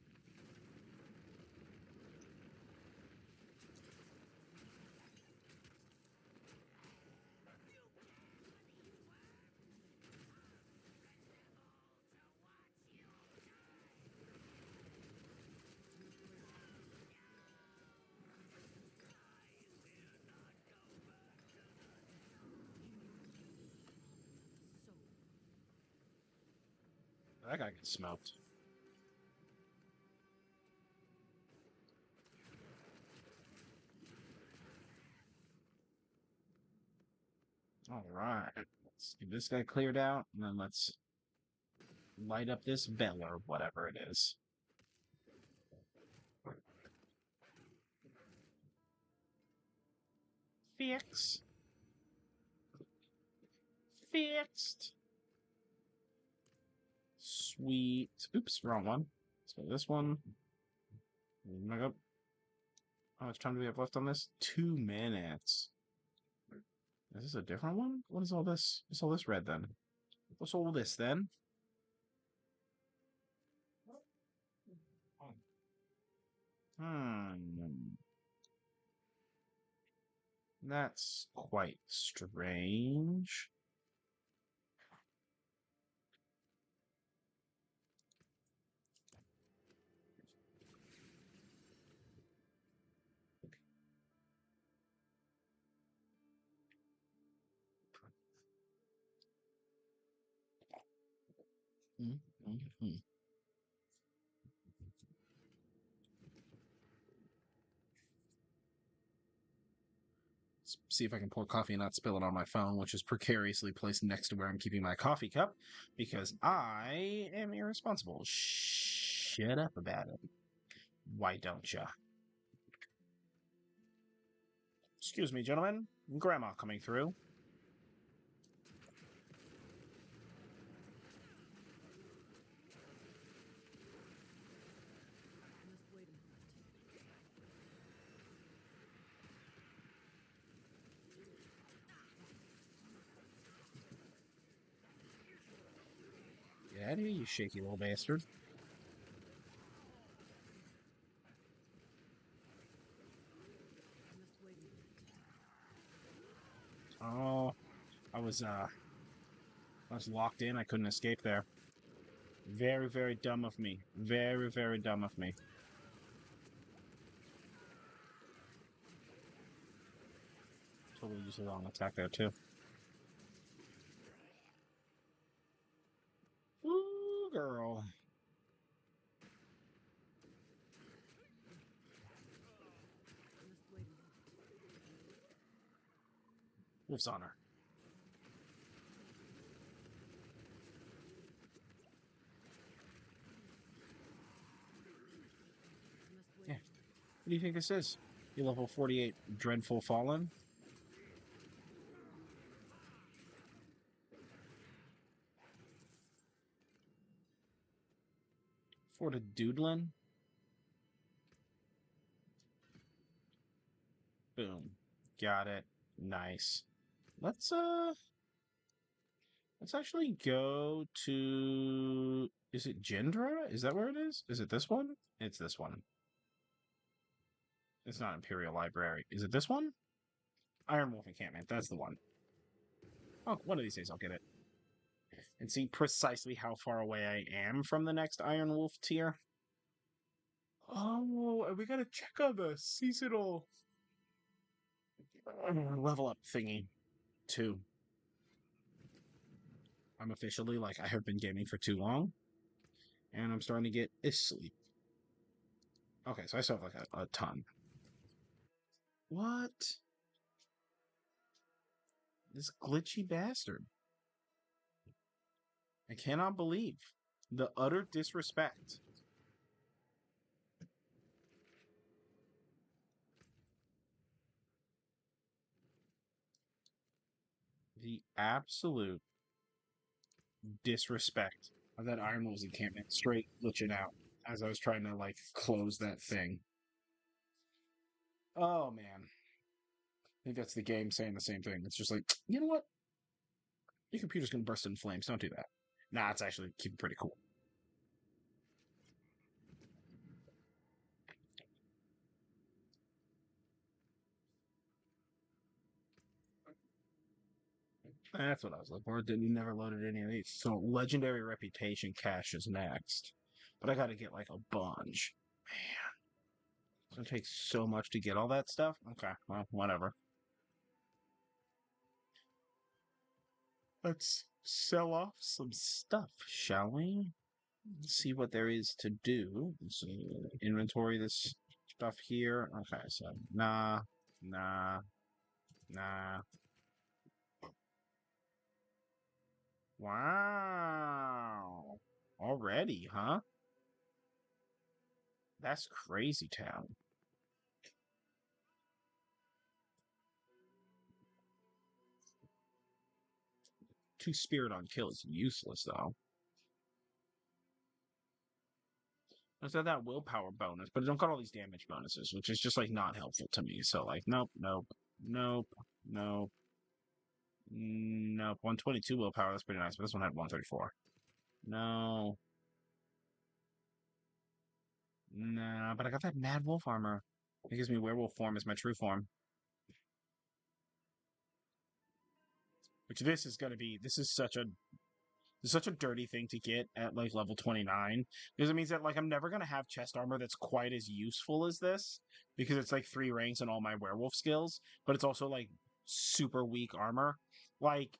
So, That guy gets smoked. All right. Let's get this guy cleared out, and then let's light up this bell or whatever it is. Fix. Fixed. Sweet. Oops, wrong one. Let's go this one. Back up. How much time do we have left on this? 2 minutes. Is this a different one? What is all this? What's all this red then? What's all this then? That's quite strange. Mm-hmm. See if I can pour coffee and not spill it on my phone, which is precariously placed next to where I'm keeping my coffee cup, because I am irresponsible. Shut up about it. Why don't ya? Excuse me, gentlemen. Grandma coming through. must wait a moment. Get out of here, you shaky little bastard. I must wait a moment. I was locked in. I couldn't escape there. Very, very dumb of me. Very, very dumb of me. Totally used the wrong attack there, too. Ooh, girl. Must wait. Wolf's Honor. Must wait. Yeah. What do you think this is? You level 48 Dreadful Fallen? For the Doodlin? Boom. Got it. Nice. Let's actually go to... Is it Gendra? Is that where it is? Is it this one? It's this one. It's not Imperial Library. Is it this one? Iron Wolf Encampment. That's the one. Oh, one of these days I'll get it. And see precisely how far away I am from the next Iron Wolf tier. Oh, and we gotta check on the seasonal level up thingy, too. I'm officially, like, I have been gaming for too long, and I'm starting to get asleep. Okay, so I still have, like, a ton. What? This glitchy bastard. I cannot believe the utter disrespect. The absolute disrespect of that Iron Wolves encampment straight glitching out as I was trying to, like, close that thing. Oh, man. I think that's the game saying the same thing. It's just like, you know what? Your computer's gonna burst in flames. Don't do that. Nah, it's actually keeping pretty cool. That's what I was looking for. Didn't never loaded any of these. So legendary reputation cache is next. But I gotta get like a bunch. Man. It's gonna take so much to get all that stuff. Okay, well, whatever. Let's sell off some stuff, shall we? See what there is to do. So inventory this stuff here. Okay, so nah, nah, nah. Wow. Already, huh? That's crazy town. Two spirit on kill is useless though. Let's have that willpower bonus, but it don't got all these damage bonuses, which is just like not helpful to me. So like, nope, nope, nope, nope, nope. 122 willpower, that's pretty nice, but this one had 134. No. Nah, but I got that mad wolf armor. It gives me werewolf form as my true form. Which this is gonna be, this is such a dirty thing to get at like level 29 because it means that like I'm never going to have chest armor that's quite as useful as this because it's like 3 ranks and all my werewolf skills, but it's also like super weak armor, like,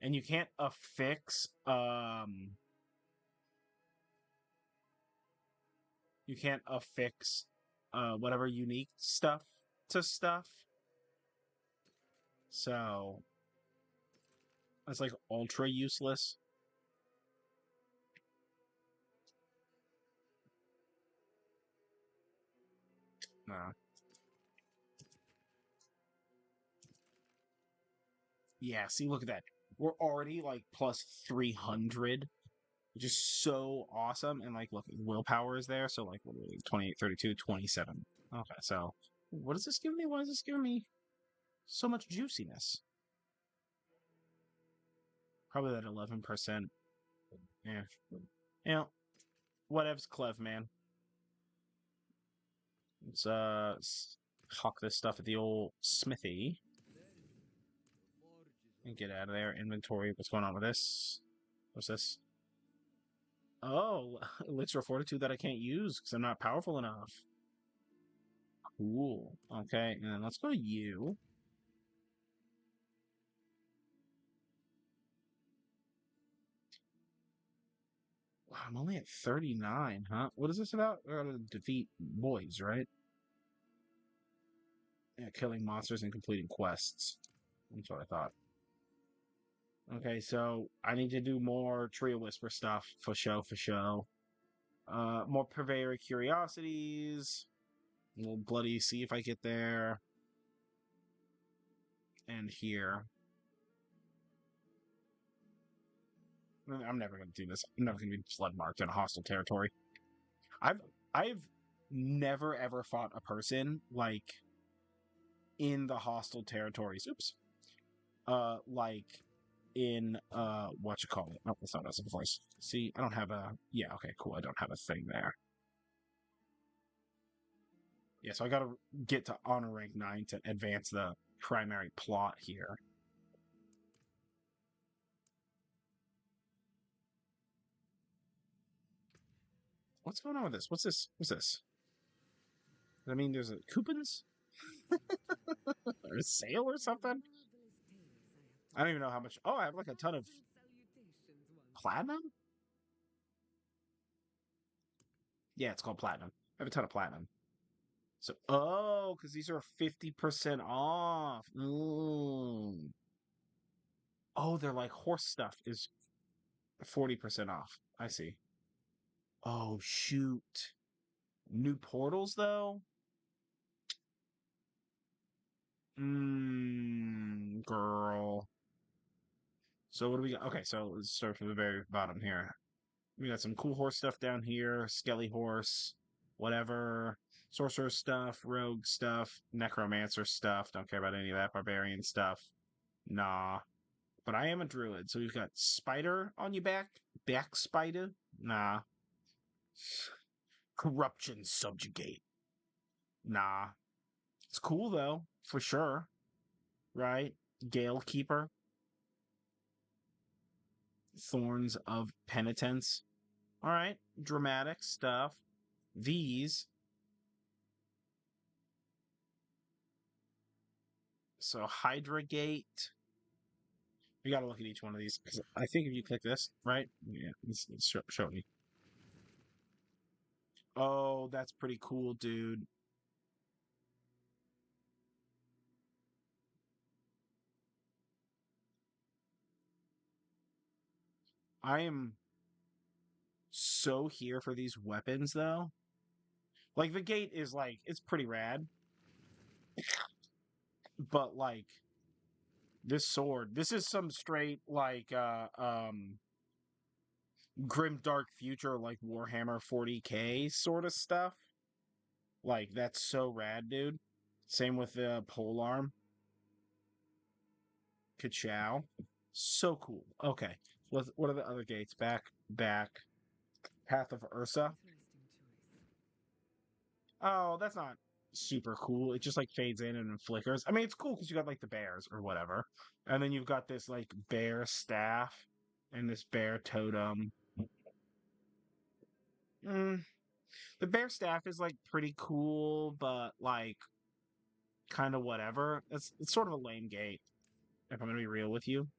and you can't affix whatever unique stuff to stuff, so it's like ultra useless. No. Yeah, see, look at that. We're already like plus 300, which is so awesome. And like, look, willpower is there. So like, what are we, 28, 32, 27. Okay, so what does this give me? Why does this give me so much juiciness? Probably that 11%. Yeah. You know, whatevs, Clev, man. Let's hawk this stuff at the old smithy. And get out of there. Inventory. What's going on with this? What's this? Oh, elixir of fortitude that I can't use because I'm not powerful enough. Cool. Okay, and then let's go to you. Wow, I'm only at 39, huh? What is this about? I gotta defeat boys, right? Yeah, killing monsters and completing quests. That's what I thought. Okay, so I need to do more Trio Whisper stuff for show, for show. More Purveyor Curiosities. We'll bloody see if I get there. And here. I'm never gonna do this. I'm never gonna be flood marked in a hostile territory. I've never ever fought a person like in the hostile territories. Oops. Like in what you call it? No, that's not as a voice. See, I don't have a yeah, okay, cool. I don't have a thing there. Yeah, so I gotta get to honor rank 9 to advance the primary plot here. What's going on with this? What's this? What's this? I mean, there's a coupons or a sale or something. I don't even know how much. Oh, I have like a ton of platinum. Yeah, it's called platinum. I have a ton of platinum. So, oh, because these are 50% off. Mm. Oh, they're like horse stuff is 40% off. I see. Oh, shoot. New portals, though? Girl. So what do we got? Okay, so let's start from the very bottom here. We got some cool horse stuff down here. Skelly horse, whatever. Sorcerer stuff, rogue stuff, necromancer stuff. Don't care about any of that. Barbarian stuff. Nah. But I am a druid, so we've got spider on your back. Back spider? Nah. Corruption subjugate. Nah. It's cool though, for sure. Right? Gale keeper. Thorns of penitence. Alright. Dramatic stuff. These. So Hydra Gate. You gotta look at each one of these because I think if you click this, right? Yeah, it's showing me. Oh, that's pretty cool, dude. I am so here for these weapons, though. Like, the gate is, like, it's pretty rad. But, like, this sword, this is some straight, like, grim dark future, like, Warhammer 40K sort of stuff. Like, that's so rad, dude. Same with the polearm. Ka-chow. So cool. Okay. What are the other gates? Back. Path of Ursa. Oh, that's not super cool. It just like fades in and flickers. I mean, it's cool because you got like the bears or whatever. And then you've got this like bear staff and this bear totem. The bear staff is like pretty cool, but like kind of whatever. It's sort of a lame gate, if I'm gonna be real with you.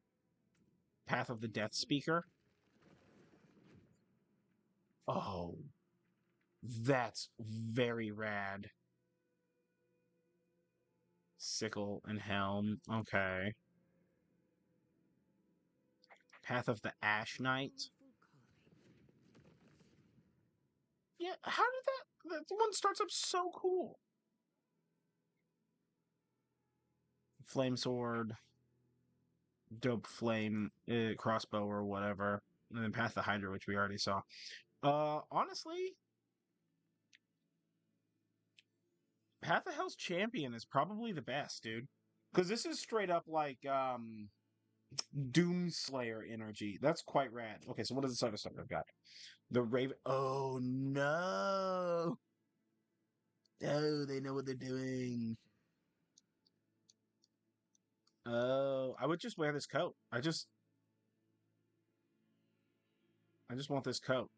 Path of the Death Speaker. Oh, that's very rad. Sickle and Helm. Okay. Path of the Ash Knight. Yeah, how did that one starts up so cool? Flame sword, dope flame crossbow or whatever, and then Path of the Hydra, which we already saw. Honestly, Path of Hell's Champion is probably the best, dude. Because this is straight up like Doomslayer energy. That's quite rad. Okay, so what is this other stuff I've got? The Raven. Oh no! Oh, they know what they're doing. Oh, I would just wear this coat. I just want this coat.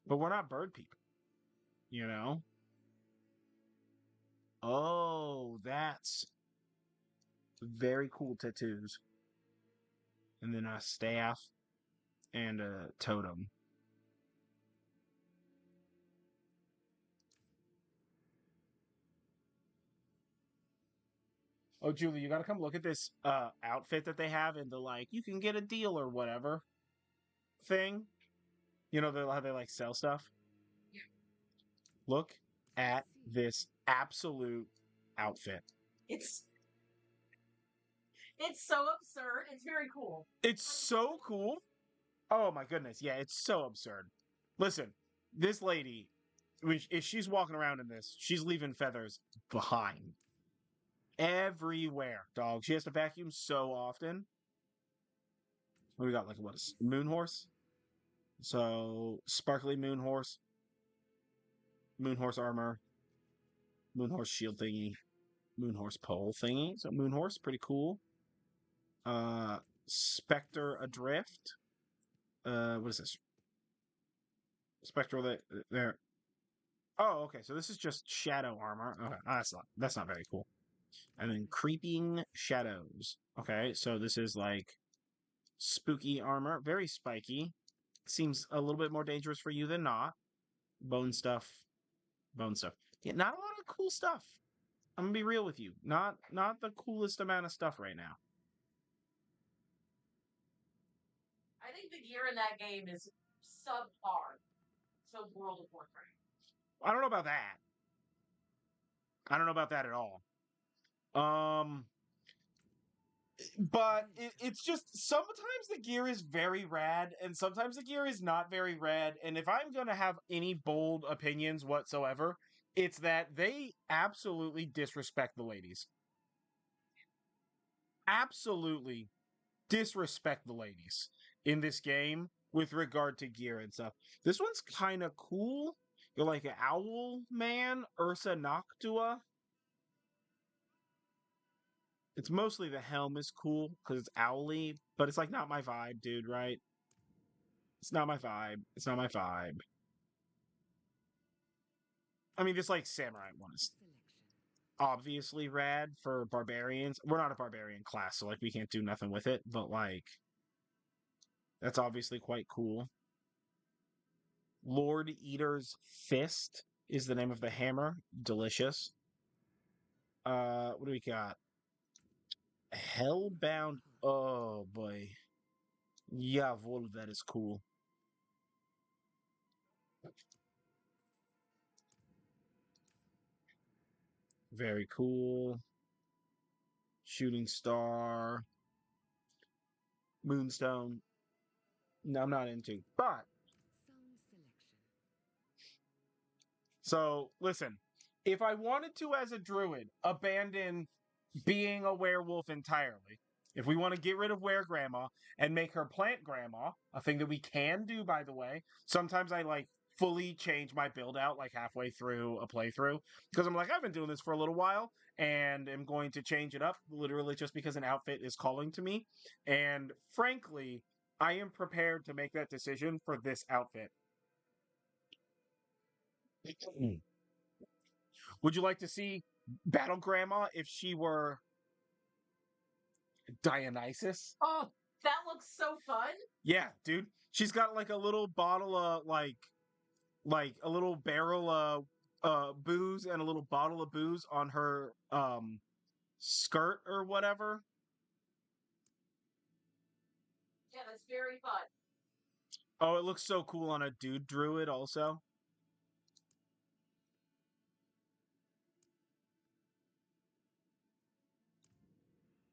But we're not bird people, you know? Oh, that's very cool tattoos. And then a staff and a totem. Oh, Julie, you gotta come look at this outfit that they have in the like you can get a deal or whatever thing. You know how they like sell stuff. Yeah. Look I at see. this absolute outfit. It's so absurd. It's very cool. It's so cool. Oh my goodness, yeah, it's so absurd. Listen, this lady, if she's walking around in this, she's leaving feathers behind everywhere, dog. She has to vacuum so often. What do we got? Like what? A moon horse. So sparkly moon horse armor, moon horse shield thingy, moon horse pole thingy. So moon horse, pretty cool. Uh, Spectre adrift. What is this? Spectral there. Oh, okay. So this is just shadow armor. Okay, that's not very cool. And then creeping shadows. Okay, so this is like spooky armor, very spiky. Seems a little bit more dangerous for you than not. Bone stuff, bone stuff. Yeah, not a lot of cool stuff. I'm gonna be real with you. Not the coolest amount of stuff right now. I think the gear in that game is subpar. So World of Warcraft. I don't know about that. I don't know about that at all. Um, but it's just sometimes the gear is very rad and sometimes the gear is not very rad. And if I'm going to have any bold opinions whatsoever, it's that they absolutely disrespect the ladies. Absolutely disrespect the ladies in this game with regard to gear and stuff. This one's kind of cool. You're like an owl man, Ursa Noctua. It's mostly the helm is cool because it's owly, but it's like not my vibe, dude, right? It's not my vibe. It's not my vibe. I mean, this like samurai one is Selection. obviously rad for barbarians. We're not a barbarian class, so like we can't do nothing with it, but like that's obviously quite cool. Lord Eater's Fist is the name of the hammer. Delicious. What do we got? Hellbound. Oh boy. Jawohl, that is cool. Very cool. Shooting Star. Moonstone. No, I'm not into. But Sound selection. so listen, if I wanted to as a druid abandon being a werewolf entirely, if we want to get rid of were grandma and make her plant grandma, a thing that we can do by the way, sometimes I like fully change my build out like halfway through a playthrough because I'm like I've been doing this for a little while and am going to change it up literally just because an outfit is calling to me. And frankly, I am prepared to make that decision for this outfit. Would you like to see Battle Grandma if she were Dionysus? Oh, that looks so fun. Yeah, dude. She's got like a little bottle of like a little barrel of booze and a little bottle of booze on her skirt or whatever. Yeah, that's very fun. Oh, it looks so cool on a dude druid also.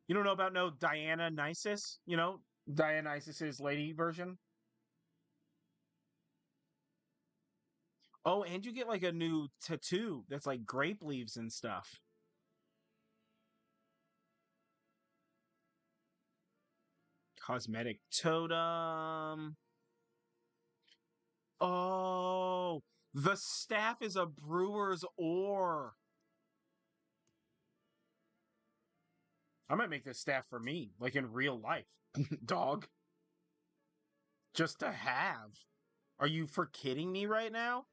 You don't know about no Diana Nisus, you know? Dionysus's lady version. Oh, and you get like a new tattoo that's like grape leaves and stuff. Cosmetic totem. Oh, the staff is a brewer's ore. I might make this staff for me, like in real life. Dog. Just to have. Are you for kidding me right now?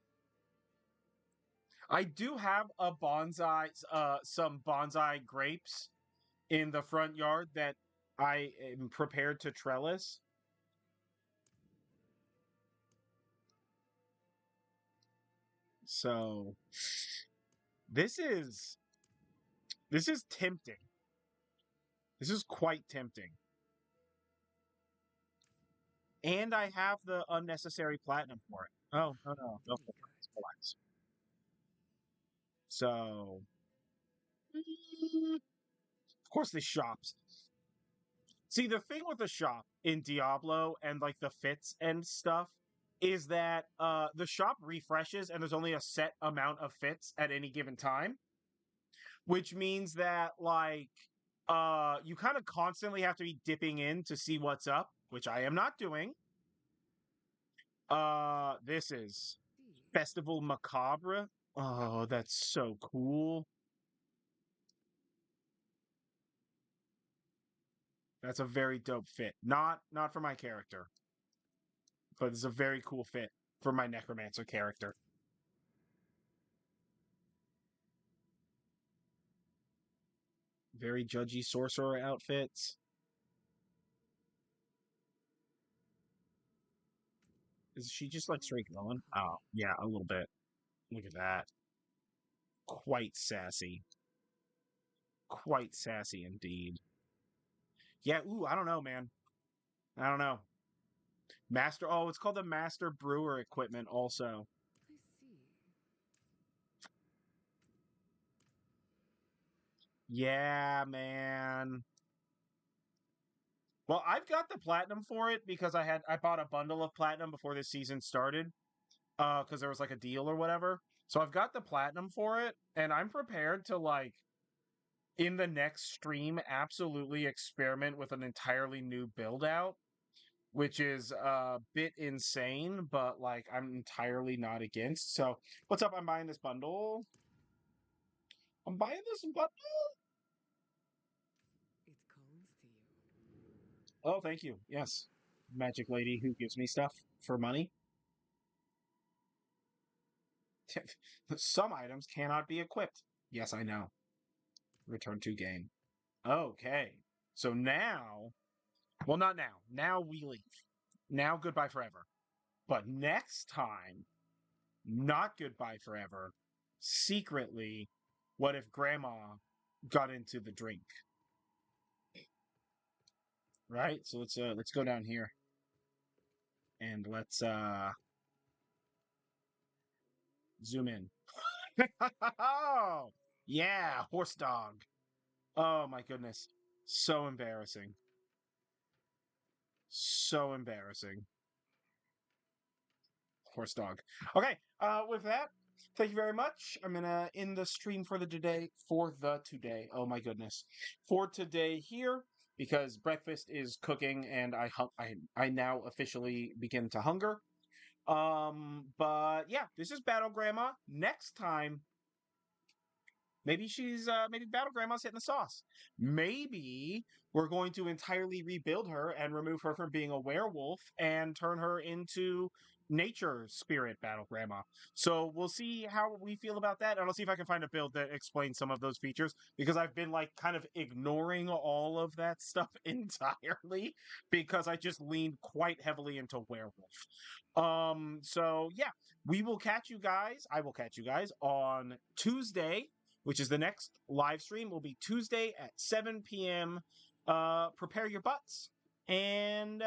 I do have a bonsai, some bonsai grapes in the front yard that I am prepared to trellis. So this is tempting. This is quite tempting. And I have the unnecessary platinum for it. Oh, no. Relax. So, of course, the shops. See, the thing with the shop in Diablo and like the fits and stuff is that the shop refreshes and there's only a set amount of fits at any given time, which means that like you kind of constantly have to be dipping in to see what's up, which I am not doing. This is Festival Macabre. Oh, that's so cool. That's a very dope fit. Not for my character, but it's a very cool fit for my necromancer character. Very judgy sorcerer outfits. Is she just like straight going? Oh, yeah, a little bit. Look at that. Quite sassy. Quite sassy indeed. Yeah, ooh, I don't know, man. I don't know. Master, oh, it's called the Master Brewer equipment also. I see. Yeah, man. Well, I've got the platinum for it because I bought a bundle of platinum before this season started. Because there was like a deal or whatever. So I've got the platinum for it, and I'm prepared to like in the next stream absolutely experiment with an entirely new build out, which is a bit insane, but like I'm entirely not against. So what's up? I'm buying this bundle. I'm buying this bundle. It calls to you. Oh, thank you. Yes. Magic lady who gives me stuff for money. Some items cannot be equipped. Yes, I know. Return to game. Okay. So now, well, not now. Now we leave. Now goodbye forever. But next time, not goodbye forever. Secretly, what if grandma got into the drink? Right? So let's go down here. And let's zoom in. Oh, yeah, horse dog. Oh my goodness. So embarrassing. So embarrassing. Horse dog. Okay, with that, thank you very much. I'm gonna end the stream for the today. Oh my goodness. For today here, because breakfast is cooking and I now officially begin to hunger. But yeah, this is Battle Grandma. Next time, maybe maybe Battle Grandma's hitting the sauce. Maybe we're going to entirely rebuild her and remove her from being a werewolf and turn her into nature spirit Battle Grandma. So we'll see how we feel about that, and I'll see if I can find a build that explains some of those features because I've been like kind of ignoring all of that stuff entirely because I just leaned quite heavily into werewolf. So yeah, we will catch you guys. I will catch you guys on Tuesday, which is the next live stream, will be Tuesday at 7 p.m. Prepare your butts. And